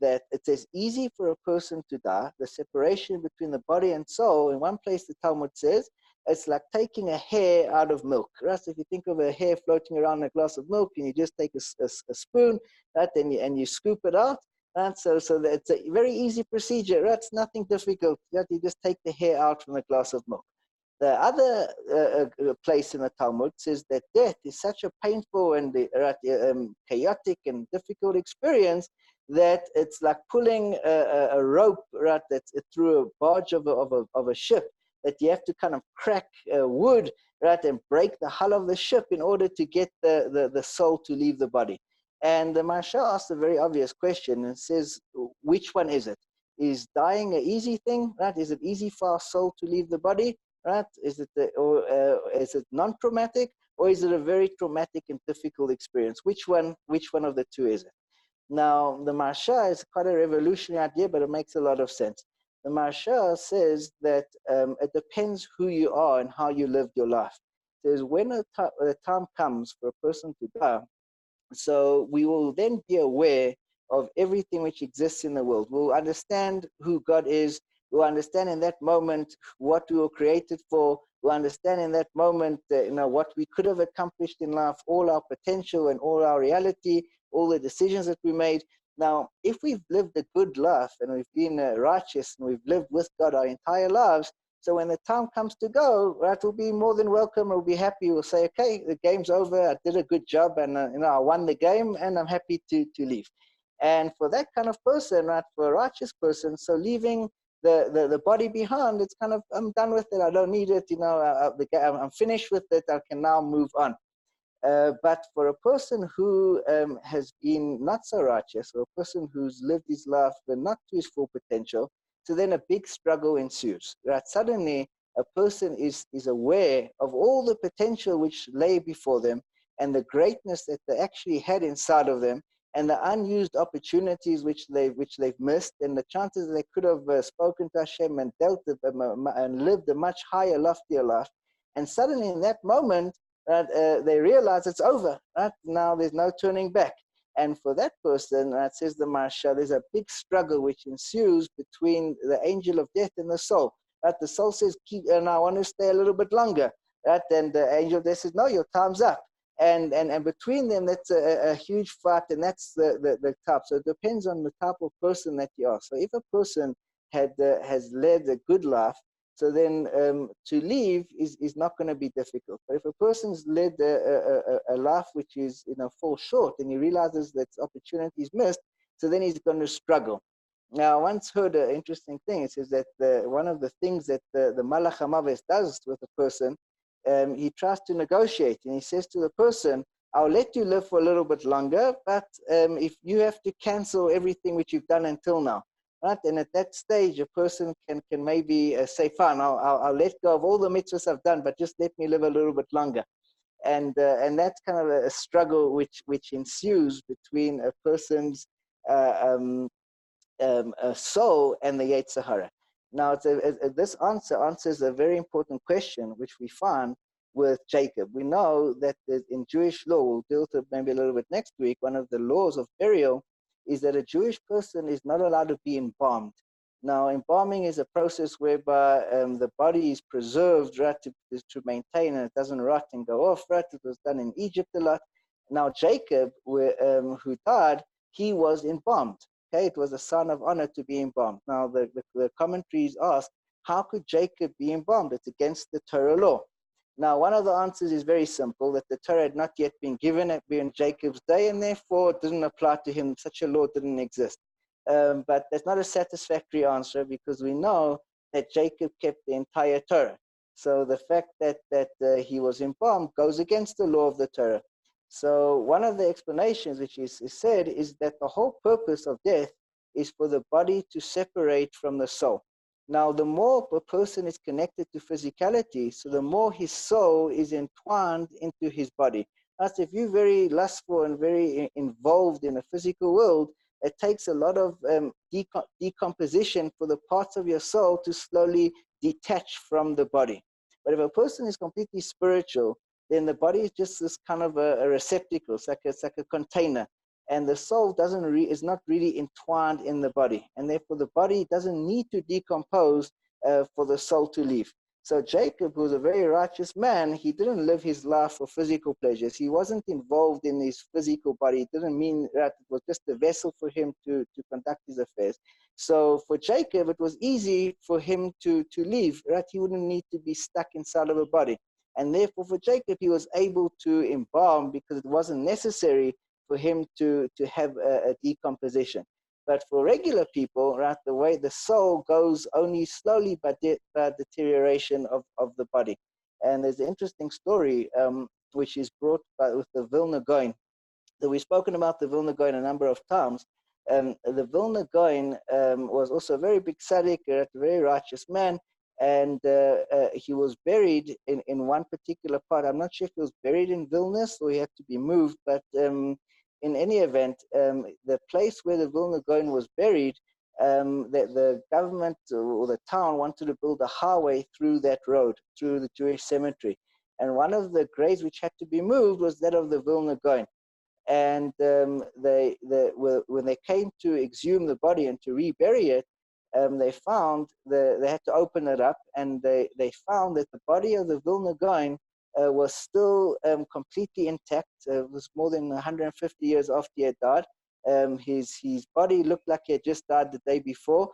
that it is easy for a person to die. The separation between the body and soul, in one place the Talmud says, it's like taking a hair out of milk, right? So if you think of a hair floating around in a glass of milk and you just take a spoon, right, and you scoop it out, right? So it's a very easy procedure, right? It's nothing difficult, right? You just take the hair out from a glass of milk. The other place in the Talmud says that death is such a painful and chaotic and difficult experience that it's like pulling a rope, right, that's through a barge of a ship, that you have to kind of crack wood, right, and break the hull of the ship in order to get the soul to leave the body. And the Maharsha asks a very obvious question and says, which one is it? Is dying an easy thing, right? Is it easy for our soul to leave the body? Right? Is it non-traumatic, or is it a very traumatic and difficult experience? Which one of the two is it? Now, the Maharsha is quite a revolutionary idea, but it makes a lot of sense. The Maharsha says that it depends who you are and how you lived your life. It says when the time comes for a person to die, so we will then be aware of everything which exists in the world. We'll understand who God is. We'll understand in that moment what we were created for. We'll understand in that moment what we could have accomplished in life, all our potential and all our reality, all the decisions that we made. Now, if we've lived a good life and we've been righteous and we've lived with God our entire lives, so when the time comes to go, right, we'll be more than welcome. We'll be happy. We'll say, okay, the game's over. I did a good job, and I won the game, and I'm happy to leave. And for that kind of person, right, for a righteous person, so leaving the body behind, it's kind of, I'm done with it. I don't need it. I'm finished with it. I can now move on. But for a person who has been not so righteous, or a person who's lived his life but not to his full potential, so then a big struggle ensues. Right? Suddenly, a person is aware of all the potential which lay before them and the greatness that they actually had inside of them, and the unused opportunities which they've missed, and the chances they could have spoken to Hashem and dealt with them and lived a much higher, loftier life. And suddenly, in that moment, they realize it's over. Right? Now there's no turning back. And for that person, says the Maharsha, there's a big struggle which ensues between the angel of death and the soul. Right? The soul says, I want to stay a little bit longer. Right? And the angel of death says, no, your time's up. And between them, that's a huge fight, and that's the type. So it depends on the type of person that you are. So if a person has led a good life, so then to leave is not going to be difficult. But if a person's led a life which is falls short, and he realizes that opportunity is missed, so then he's going to struggle. Now, I once heard an interesting thing. It says that one of the things that the Malach HaMavet does with a person, he tries to negotiate, and he says to the person, I'll let you live for a little bit longer, but if you have to cancel everything which you've done until now. Right? And at that stage, a person can maybe say, fine, I'll let go of all the mitzvahs I've done, but just let me live a little bit longer. And that's kind of a struggle which ensues between a person's soul and the Yetzer Hara. Now, this answers a very important question, which we find with Jacob. We know that in Jewish law, we'll deal with it maybe a little bit next week, one of the laws of burial is that a Jewish person is not allowed to be embalmed. Now, embalming is a process whereby the body is preserved, right, to maintain, and it doesn't rot and go off, right? It was done in Egypt a lot. Now, Jacob, who died, he was embalmed. Okay, it was a sign of honor to be embalmed. Now, the commentaries ask, how could Jacob be embalmed? It's against the Torah law. Now, one of the answers is very simple, that the Torah had not yet been given at Jacob's day, and therefore it didn't apply to him. Such a law didn't exist. But that's not a satisfactory answer, because we know that Jacob kept the entire Torah. So the fact that he was embalmed goes against the law of the Torah. So one of the explanations which is said is that the whole purpose of death is for the body to separate from the soul. Now, the more a person is connected to physicality, so the more his soul is entwined into his body. As if you're very lustful and very involved in a physical world, it takes a lot of decomposition for the parts of your soul to slowly detach from the body. But if a person is completely spiritual, then the body is just this kind of a receptacle. It's like a container. and the soul is not really entwined in the body, and therefore the body doesn't need to decompose for the soul to leave. So Jacob, who was a very righteous man, he didn't live his life for physical pleasures. He wasn't involved in his physical body. It didn't mean that it was just a vessel for him to conduct his affairs. So for Jacob, it was easy for him to leave, right? He wouldn't need to be stuck inside of a body. And therefore for Jacob, he was able to embalm because it wasn't necessary for him to have a decomposition. But for regular people, right, the way the soul goes only slowly by deterioration of the body. And there's an interesting story which is brought with the Vilna Gaon. So we've spoken about the Vilna Gaon a number of times. The Vilna Gaon was also a very big tzaddik, a very righteous man, and he was buried in one particular part. I'm not sure if he was buried in Vilnius or he had to be moved, but in any event, the place where the Vilna Gaon was buried, the government or the town wanted to build a highway through that road, through the Jewish cemetery. And one of the graves which had to be moved was that of the Vilna Gaon. And when they came to exhume the body and to rebury it, they found they had to open it up, and they found that the body of the Vilna Gaon was still completely intact. It was more than 150 years after he had died. His body looked like he had just died the day before,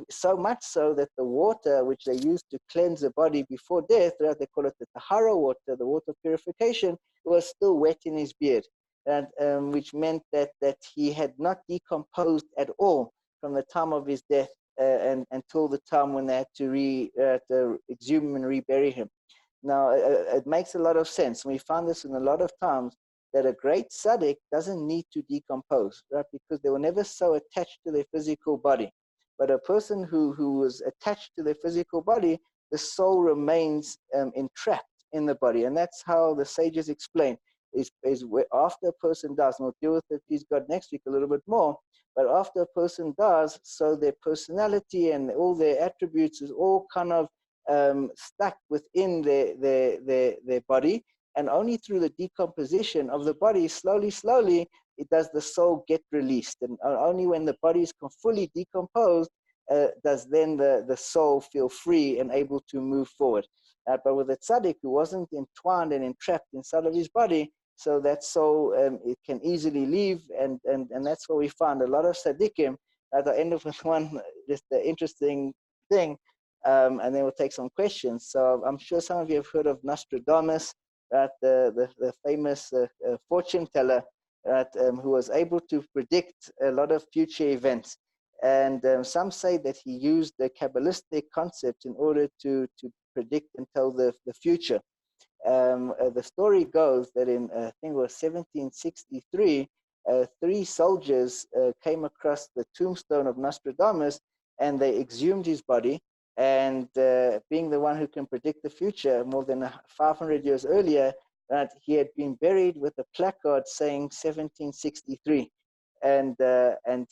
so much so that the water which they used to cleanse the body before death, right, they call it the tahara water, the water purification, was still wet in his beard. And, which meant that he had not decomposed at all from the time of his death and until the time when they had to exhume him and rebury him. Now, it makes a lot of sense. We found this in a lot of times, that a great tzaddik doesn't need to decompose, right? Because they were never so attached to their physical body. But a person who was attached to their physical body, the soul remains entrapped in the body. And that's how the sages explain, is after a person dies, and we'll deal with it, please God, next week a little bit more, but after a person dies, so their personality and all their attributes is all kind of stuck within their body, and only through the decomposition of the body, slowly, it does the soul get released. And only when the body is fully decomposed does then the soul feel free and able to move forward. But with a tzaddik who wasn't entwined and entrapped inside of his body, so that soul it can easily leave, and that's what we found. A lot of tzaddikim, at the end of one, just the interesting thing, and then we'll take some questions. So I'm sure some of you have heard of Nostradamus, right, the famous fortune teller, right, who was able to predict a lot of future events. And some say that he used the Kabbalistic concept in order to predict and tell the future. The story goes that in, I think it was 1763, 3 soldiers came across the tombstone of Nostradamus, and they exhumed his body. And being the one who can predict the future, more than 500 years earlier, that he had been buried with a placard saying 1763. And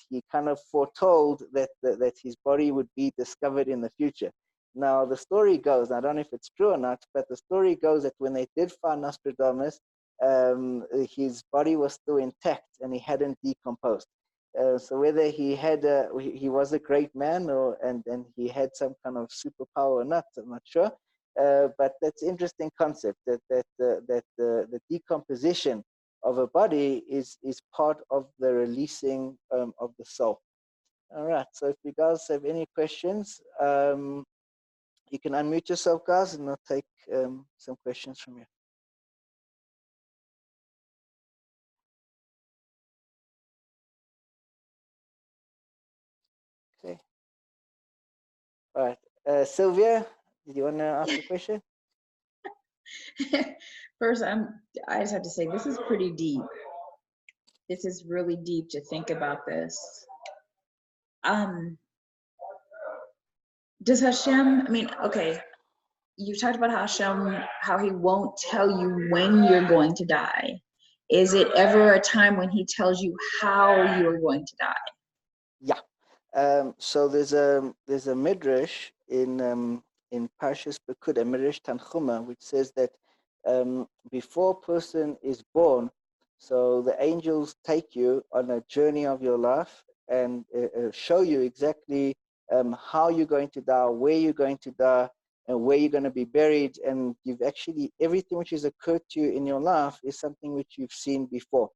he kind of foretold that his body would be discovered in the future. Now, the story goes, I don't know if it's true or not, but the story goes that when they did find Nostradamus, his body was still intact and he hadn't decomposed. So whether he was a great man and he had some kind of superpower or not, I'm not sure. But that's an interesting concept, that the decomposition of a body is part of the releasing of the soul. All right, so if you guys have any questions, you can unmute yourself, guys, and I'll take some questions from you. Okay. All right, Sylvia, did you want to ask a question? First, I just have to say, this is pretty deep. This is really deep to think about this. Does Hashem, I mean, okay, you talked about Hashem, how he won't tell you when you're going to die. Is it ever a time when he tells you how you are going to die? Yeah. So there's a midrash in Parshas Pekudei, Midrash Tanchuma, which says that before a person is born, So the angels take you on a journey of your life and show you exactly how you're going to die, where you're going to die, and where you're going to be buried. And you've actually, everything which has occurred to you in your life is something which you've seen before.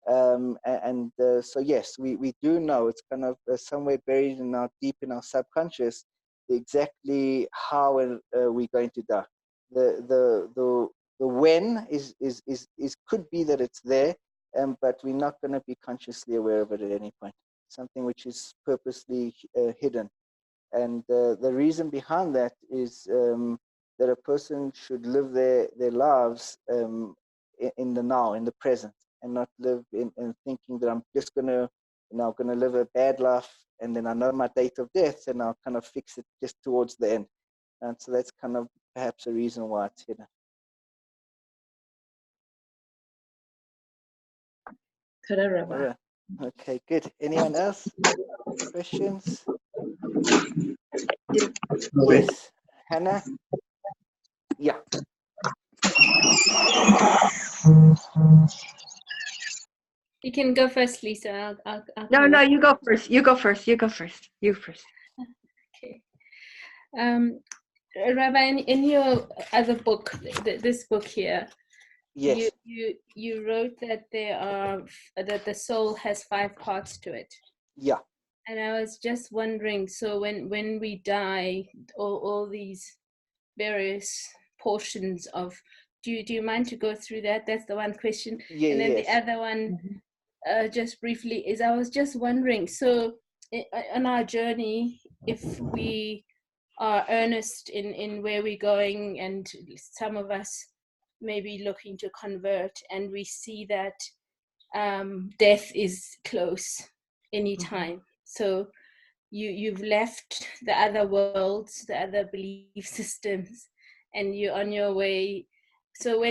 So yes, we do know it's kind of somewhere buried in our deep in our subconscious exactly how we're going to die. The when is could be that it's there, but we're not going to be consciously aware of it at any point. Something which is purposely hidden. And the reason behind that is that a person should live their lives in the now, in the present, and not live in thinking that I'm just going to, going to live a bad life, and then I know my date of death, and I'll kind of fix it just towards the end. And so that's kind of perhaps a reason why it's hidden. Tada, Rabbi. All right. Okay, good. Anyone else? Questions? Yes. Hannah? Yeah. You can go first, Lisa. I'll No, come no, back. you go first. You go first. You go first. You first. Okay. Rabbi, in your other book, this book here, Yes. you wrote that that the soul has 5 parts to it. Yeah. And I was just wondering, so when we die, all these various portions of, do you mind to go through that? That's the one question. Yeah. And then Yes. the other one, just briefly, is I was just wondering, so on our journey, if we are earnest in where we're going, and some of us may be looking to convert, and we see that death is close anytime. So you've left the other worlds, the other belief systems, and you're on your way. So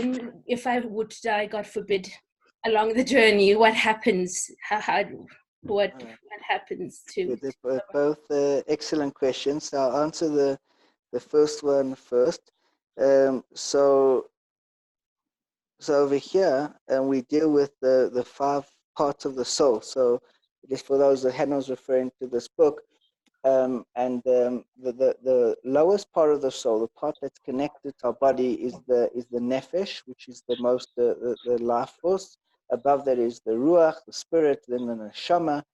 if I would die, God forbid, along the journey, what happens? What happens to? They're both excellent questions. I'll answer the first one first. So over here, we deal with the 5 parts of the soul. So just for those that Hannah was referring to this book, the lowest part of the soul, the part that's connected to our body, is the nefesh, which is the most the life force. Above that is the ruach, the spirit, then the neshama,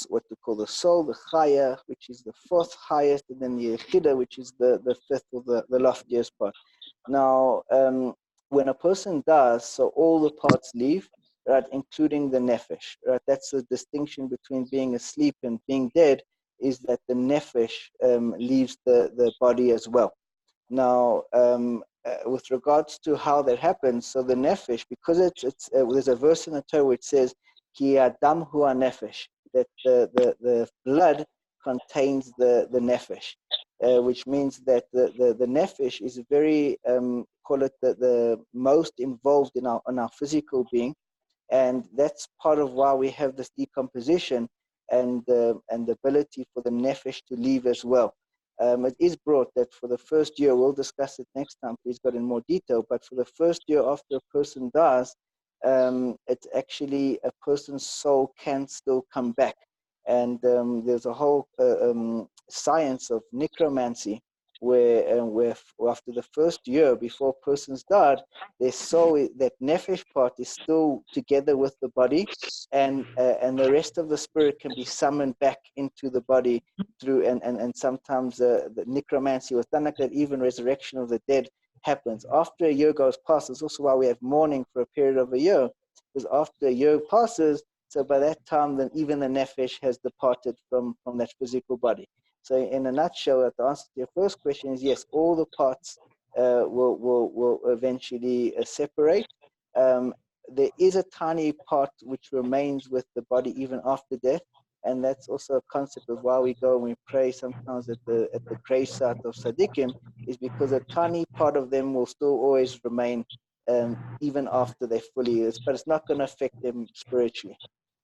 what we call the soul, the chaya, which is the 4th highest, and then the yechida, which is the 5th or the loftiest part. Now, when a person dies, so all the parts leave, right, including the nefesh, right? That's the distinction between being asleep and being dead, is that the nefesh leaves the body as well. Now, with regards to how that happens, so the nefesh, because there's a verse in the Torah which says, "Ki adam hu nefesh," that the blood contains the nefesh, which means that the nefesh is very, call it the most involved in our physical being. And that's part of why we have this decomposition and the ability for the nefesh to leave as well. It is brought that for the first year, we'll discuss it next time, please God, in more detail, but for the first year after a person dies, it's actually a person's soul can still come back. And there's a whole science of necromancy where after the first year before a person's died, their soul, that nefesh part, is still together with the body, and the rest of the spirit can be summoned back into the body through, and sometimes the necromancy was done like that. Even resurrection of the dead happens after a year goes past. It's also why we have mourning for a period of a year, because after a year passes, so by that time, then even the nefesh has departed from that physical body. So in a nutshell, the answer to your first question is yes, all the parts will eventually separate. There is a tiny part which remains with the body even after death, and that's also a concept of why we go and we pray sometimes at the gravesite of Sadiqim, is because a tiny part of them will still always remain even after they're fully used, but it's not going to affect them spiritually.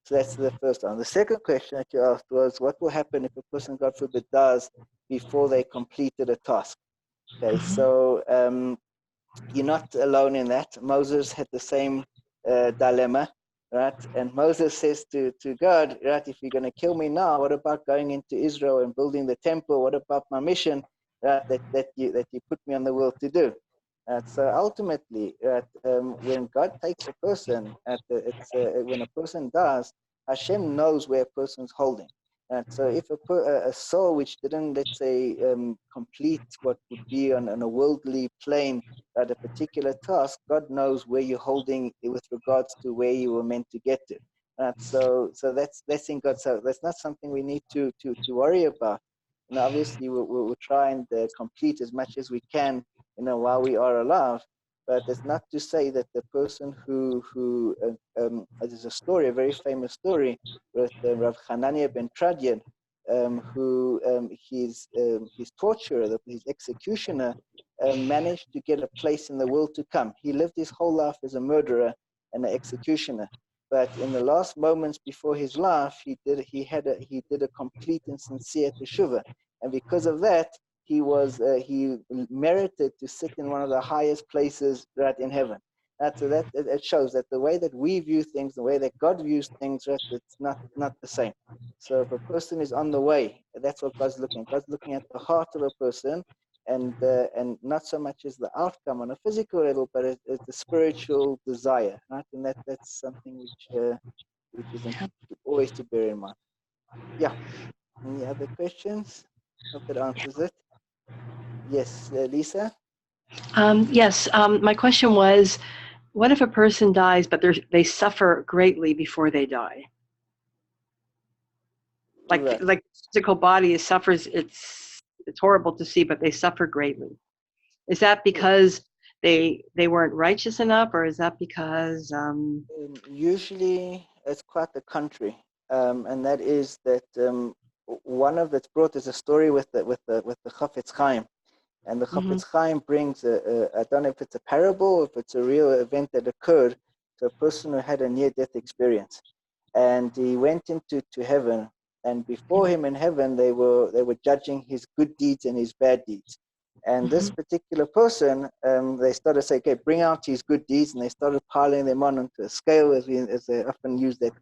So that's the first one. The second question that you asked was, what will happen if a person, God forbid, dies before they completed a task? Okay, so you're not alone in that. Moses had the same dilemma, right? And Moses says to God, right, if you're going to kill me now, what about going into Israel and building the temple? What about my mission, right, that you put me on the world to do? So ultimately, when God takes a person, when a person dies, Hashem knows where a person's holding. So if a soul which didn't, let's say, complete what would be on a worldly plane at a particular task, God knows where you're holding with regards to where you were meant to get to. So that's in God. So that's not something we need to worry about. Obviously we'll try and complete as much as we can, while we are alive. But it's not to say that the person who there's a story, a very famous story, with Rav Hanania ben Tradian, who his torturer, his executioner, managed to get a place in the world to come. He lived his whole life as a murderer and an executioner, but in the last moments before his life, he did a complete and sincere teshuvah, and because of that, he merited to sit in one of the highest places right in heaven. So that it shows that the way that we view things, the way that God views things, right, it's not the same. So if a person is on the way, that's what God's looking at. God's looking at the heart of a person, and not so much as the outcome on a physical level, but it's the spiritual desire, right? And that's something which is always to bear in mind. Yeah. Any other questions? Hope that answers it. Yes, Lisa? Yes, my question was, what if a person dies, but they suffer greatly before they die? Like the physical body suffers, it's horrible to see, but they suffer greatly. Is that because they weren't righteous enough, or is that because usually it's quite the contrary, and that is that one of that's brought is a story with the Chafetz Chaim, and the Chafetz Chaim brings I don't know if it's a parable or if it's a real event that occurred to a person who had a near-death experience, and he went into heaven, and before him in heaven they were judging his good deeds and his bad deeds. And this particular person, they started to say, okay, bring out his good deeds, and they started piling them onto a scale, as they often use that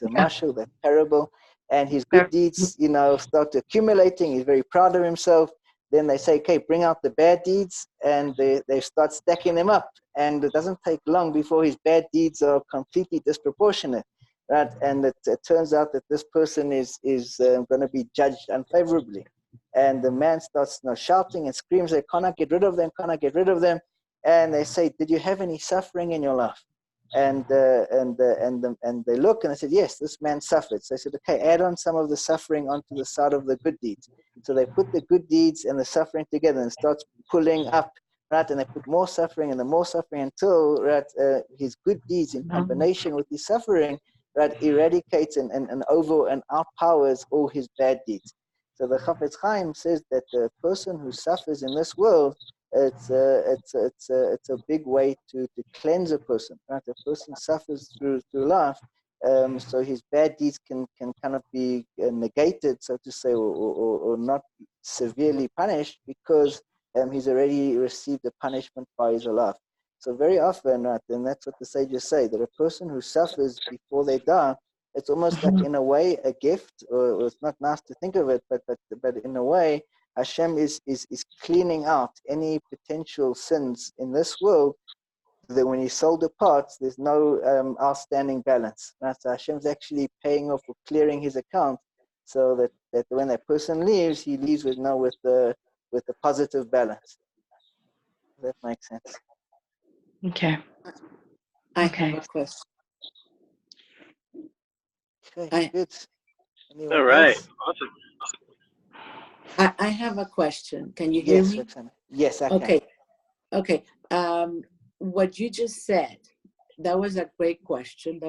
mashal, that parable. And his good deeds, start accumulating. He's very proud of himself. Then they say, okay, bring out the bad deeds, and they start stacking them up. And it doesn't take long before his bad deeds are completely disproportionate, right? And it turns out that this person is going to be judged unfavorably. And the man starts shouting and screams, they cannot get rid of them, cannot get rid of them. And they say, did you have any suffering in your life? And they look and they said, yes, this man suffered. So they said, okay, add on some of the suffering onto the side of the good deeds. So they put the good deeds and the suffering together and starts pulling up, right? And they put more suffering and the more suffering until, right, his good deeds in combination with his suffering, right, eradicates and outpowers all his bad deeds. So the Chafetz Chaim says that the person who suffers in this world, it's a big way to cleanse a person. Right, a person suffers through life, so his bad deeds can kind of be negated, so to say, or not severely punished because he's already received a punishment by his life. So very often, right, and that's what the sages say, that a person who suffers before they die, it's almost like, in a way, a gift, or it's not nice to think of it, but in a way, Hashem is cleaning out any potential sins in this world, that when his soul departs, there's no outstanding balance. Right? So Hashem's actually paying off or clearing his account, so that when that person leaves, he leaves with the positive balance. That makes sense. Okay. I have a question. Okay, good. Anyone All right, else? awesome. I have a question. Can you hear me? Roxana. Yes, I Okay. can. Okay. What you just said, that was a great question.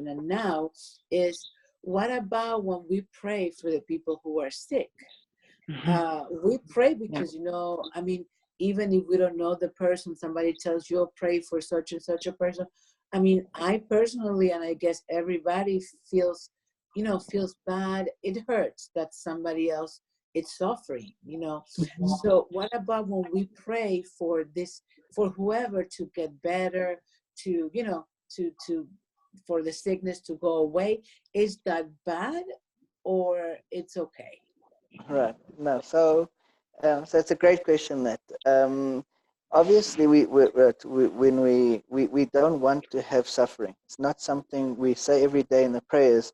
And now is, what about when we pray for the people who are sick? We pray because, I mean, even if we don't know the person, somebody tells you, oh, pray for such and such a person. I mean, I personally, and I guess everybody feels bad. It hurts that somebody else is suffering, So what about when we pray for whoever to get better, to, you know, to for the sickness to go away. Is that bad or it's okay? Right. No. So it's a great question. That obviously when we don't want to have suffering. It's not something we say every day in the prayers.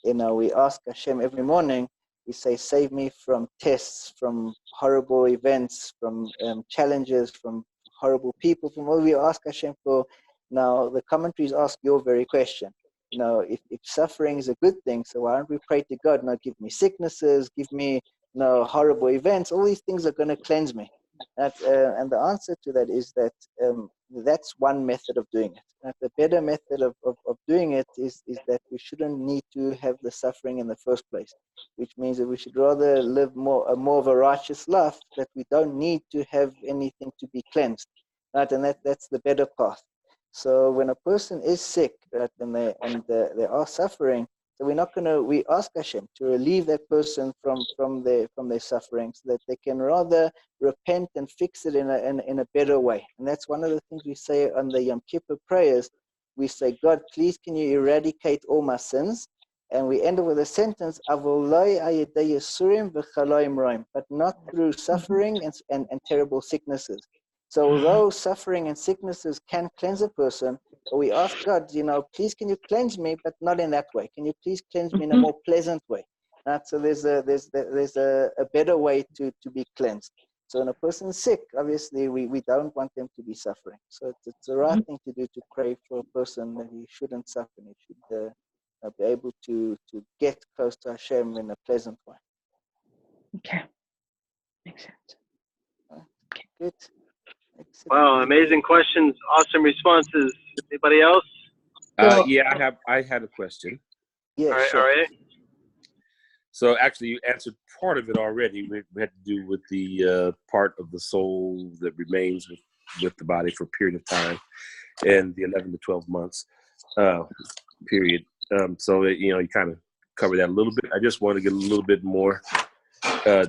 You know, we ask Hashem every morning. We say, "Save me from tests, from horrible events, from challenges, from horrible people." From all we ask Hashem for. Now the commentaries ask your very question. You know, if suffering is a good thing, so why don't we pray to God? Now give me sicknesses, give me horrible events. All these things are going to cleanse me. And the answer to that is that that's one method of doing it. The better method of doing it is that we shouldn't need to have the suffering in the first place, which means that we should rather live more of a righteous life, that we don't need to have anything to be cleansed. Right? And that's the better path. So when a person is sick, right, and they are suffering, so we ask Hashem to relieve that person from their suffering, so that they can rather repent and fix it in a better way. And that's one of the things we say on the Yom Kippur prayers. We say, God, please can you eradicate all my sins? And we end up with a sentence, but not through suffering and terrible sicknesses. So although suffering and sicknesses can cleanse a person, but we ask God, you know, please can you cleanse me, but not in that way. Can you please cleanse me in a more pleasant way? Right? So there's a better way to be cleansed. So when a person's sick, obviously we don't want them to be suffering. So it's the right thing to do, to pray for a person that he shouldn't suffer. He should be able to get close to Hashem in a pleasant way. Okay. Makes sense. Good. Excellent. Wow, amazing questions, awesome responses. Anybody else? Yeah, I had a question. Yeah, all right, sure. all right. So actually, you answered part of it already. We had to do with the part of the soul that remains with the body for a period of time, and the 11 to 12 months period. So you kind of covered that a little bit. I just want to get a little bit more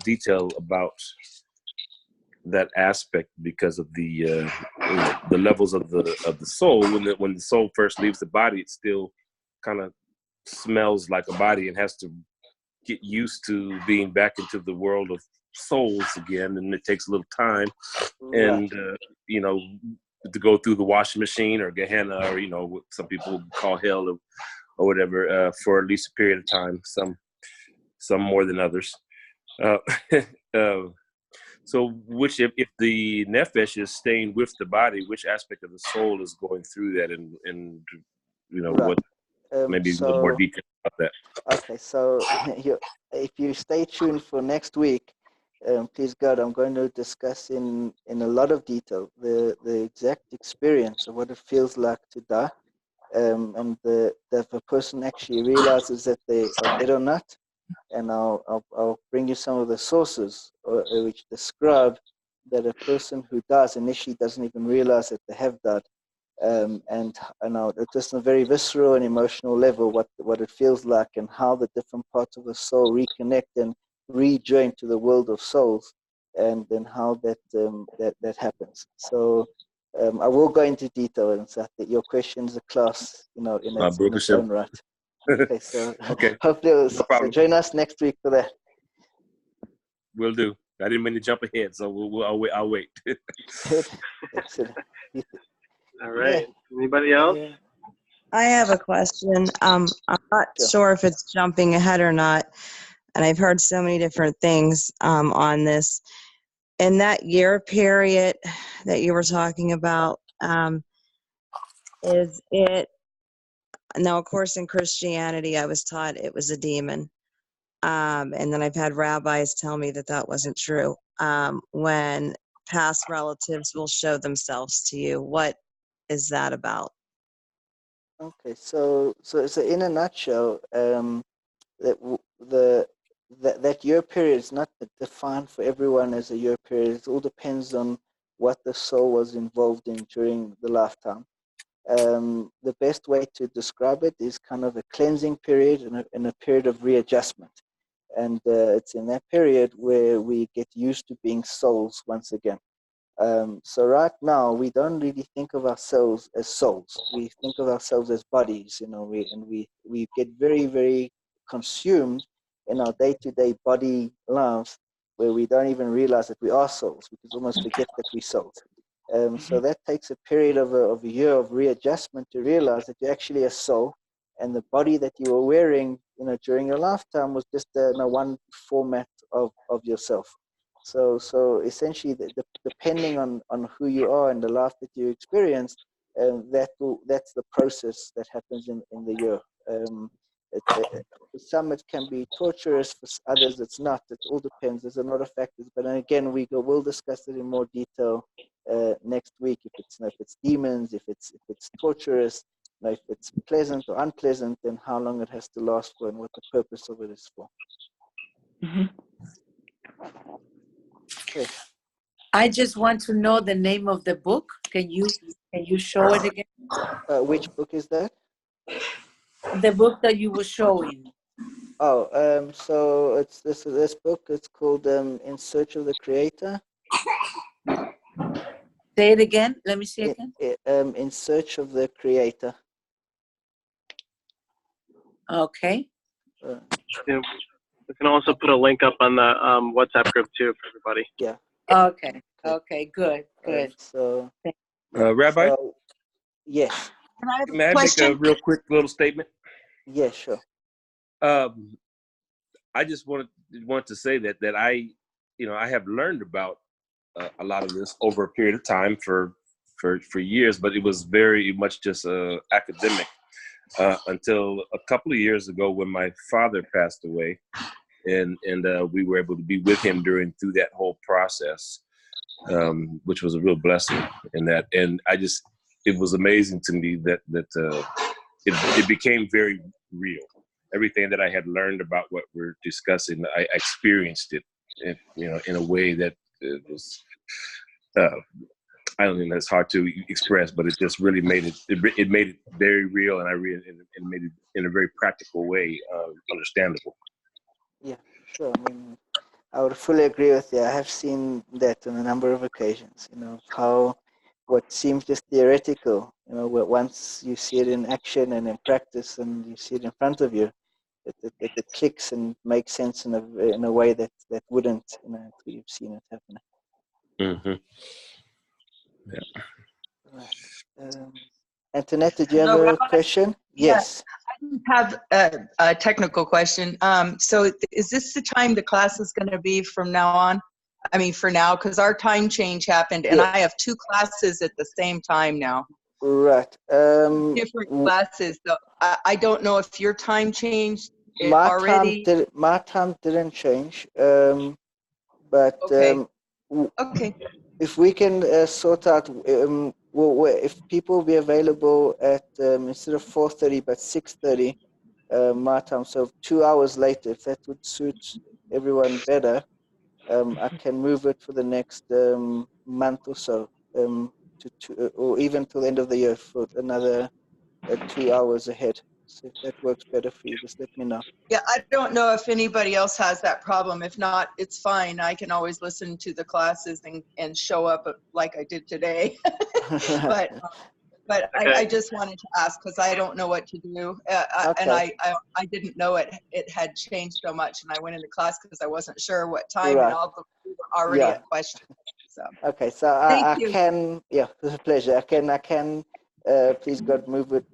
detail about that aspect, because of the levels of the soul. When the soul first leaves the body, it still kind of smells like a body and has to get used to being back into the world of souls again, and it takes a little time, and to go through the washing machine or Gehenna, or what some people call hell or whatever, for at least a period of time. Some more than others. So which, if the nefesh is staying with the body, which aspect of the soul is going through that, and Right. what, maybe a little more detail about that. Okay, so if you stay tuned for next week, please God, I'm going to discuss in a lot of detail the exact experience of what it feels like to die, and if a person actually realizes that they are dead or not. And I'll bring you some of the sources which describe that a person who dies initially doesn't even realize that they have died, and just on a very visceral and emotional level what it feels like, and how the different parts of the soul reconnect and rejoin to the world of souls, and then how that happens. So I will go into detail, and so that your questions are class, in its own right. Okay, so Okay. hopefully, No join us next week for that. Will do. I didn't mean to jump ahead, so I'll wait. Good. Excellent. All right. Anybody else? Yeah. I have a question. I'm not sure if it's jumping ahead or not, and I've heard so many different things on this. In that year period that you were talking about, is it, now of course in Christianity I was taught it was a demon, and then I've had rabbis tell me that wasn't true. When past relatives will show themselves to you, what is that about? Okay, so in a nutshell, that year period is not defined for everyone as a year period. It all depends on what the soul was involved in during the lifetime. The best way to describe it is kind of a cleansing period and a period of readjustment. And it's in that period where we get used to being souls once again. So right now we don't really think of ourselves as souls. We think of ourselves as bodies, you know. We get very, very consumed in our day-to-day body lives, where we don't even realize that we are souls. We can almost forget that we're souls. So that takes a period of a year of readjustment to realize that you're actually a soul, and the body that you were wearing, you know, during your lifetime was just one format of yourself. So essentially, depending on who you are and the life that you experience, that's the process that happens in the year. For some it can be torturous, for others it's not. It all depends. There's a lot of factors. But then again, we'll discuss it in more detail next week. If it's demons, if it's torturous, you know, if it's pleasant or unpleasant, then how long it has to last for, and what the purpose of it is for. Okay. I just want to know the name of the book. Can you show it again? Which book is that? The book that you were showing. Oh, so it's this book. It's called In Search of the Creator. Say it again. Let me see again. In Search of the Creator. Okay. Yeah, we can also put a link up on the WhatsApp group too for everybody. Yeah. Okay. Okay. Good. So, Rabbi? So, yes. Can I have May a I make a question? real quick little statement? Yeah, sure. I just wanted to say that I have learned about a lot of this over a period of time for years, but it was very much just academic until a couple of years ago when my father passed away, and we were able to be with him through that whole process, which was a real blessing in that. And it was amazing to me that it became very real. Everything that I had learned about what we're discussing, I experienced it, in a way that it was. I don't think that's hard to express, but it just really made it made it very real, and and made it in a very practical way understandable. Yeah, sure. I mean, I would fully agree with you. I have seen that on a number of occasions. You know, how what seems just theoretical, you know, once you see it in action and in practice, and you see it in front of you, it clicks and makes sense in a way that wouldn't, you know, until you've seen it happening. Mm-hmm. Yeah. Right. Antoinette, did you have a question? Yes. I have a technical question. So is this the time the class is going to be from now on? I mean, for now, because our time change happened, and I have 2 classes at the same time now. Right. Different classes. So I don't know if your time changed already. My time didn't change. But okay. Okay. If we can sort out, if people will be available at instead of 4:30 but 6:30 my time, so 2 hours later, if that would suit everyone better, I can move it for the next month or so, or even till the end of the year for another 2 hours ahead. So if that works better for you, just let me know. Yeah, I don't know if anybody else has that problem. If not, it's fine. I can always listen to the classes and show up like I did today. but Okay. I just wanted to ask because I don't know what to do, and I didn't know it had changed so much, and I went into class because I wasn't sure what time, and all the people were already at questions. So okay, so I can, yeah, it's a pleasure. I can. Please God, move it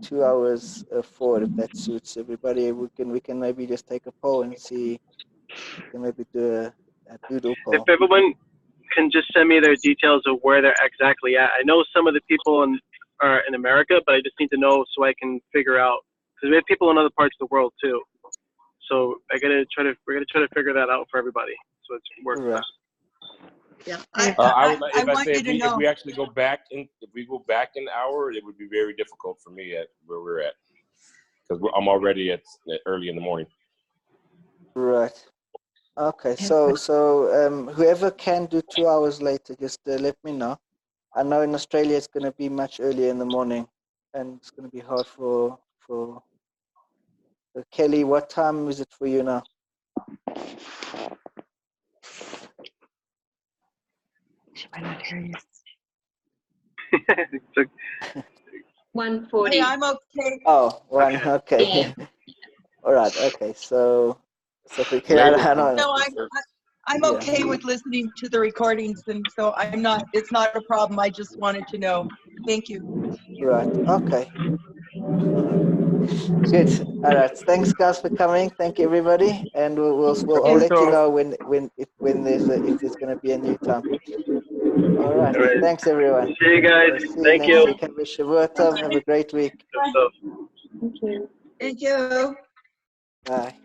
2 hours forward if that suits everybody. We can maybe just take a poll and see. We can maybe do a doodle poll. If everyone can just send me their details of where they're exactly at. I know some of the people are in America, but I just need to know so I can figure out, because we have people in other parts of the world too. So we're gonna try to figure that out for everybody, so it works best. Yeah, if we actually go back an hour, it would be very difficult for me at where we're at, because I'm already at early in the morning. Right. Okay. So whoever can do 2 hours later, just let me know. I know in Australia it's going to be much earlier in the morning, and it's going to be hard for Kelly. What time is it for you now? I don't hear you. 1:40. Hey, I'm okay. Oh, one. Okay. Yeah. All right. Okay. So if we can, Later. I don't No, know. I'm Yeah. okay with listening to the recordings, and so I'm not. It's not a problem. I just wanted to know. Thank you. Right. Okay. Good. All right. Thanks, guys, for coming. Thank you, everybody, and I'll let you know when there's going to be a new time. All right. All right. Thanks, everyone. See you guys. See you Thank next you. week. Have a Shavua Tov. Have a great week. Thank you. Thank you. Bye.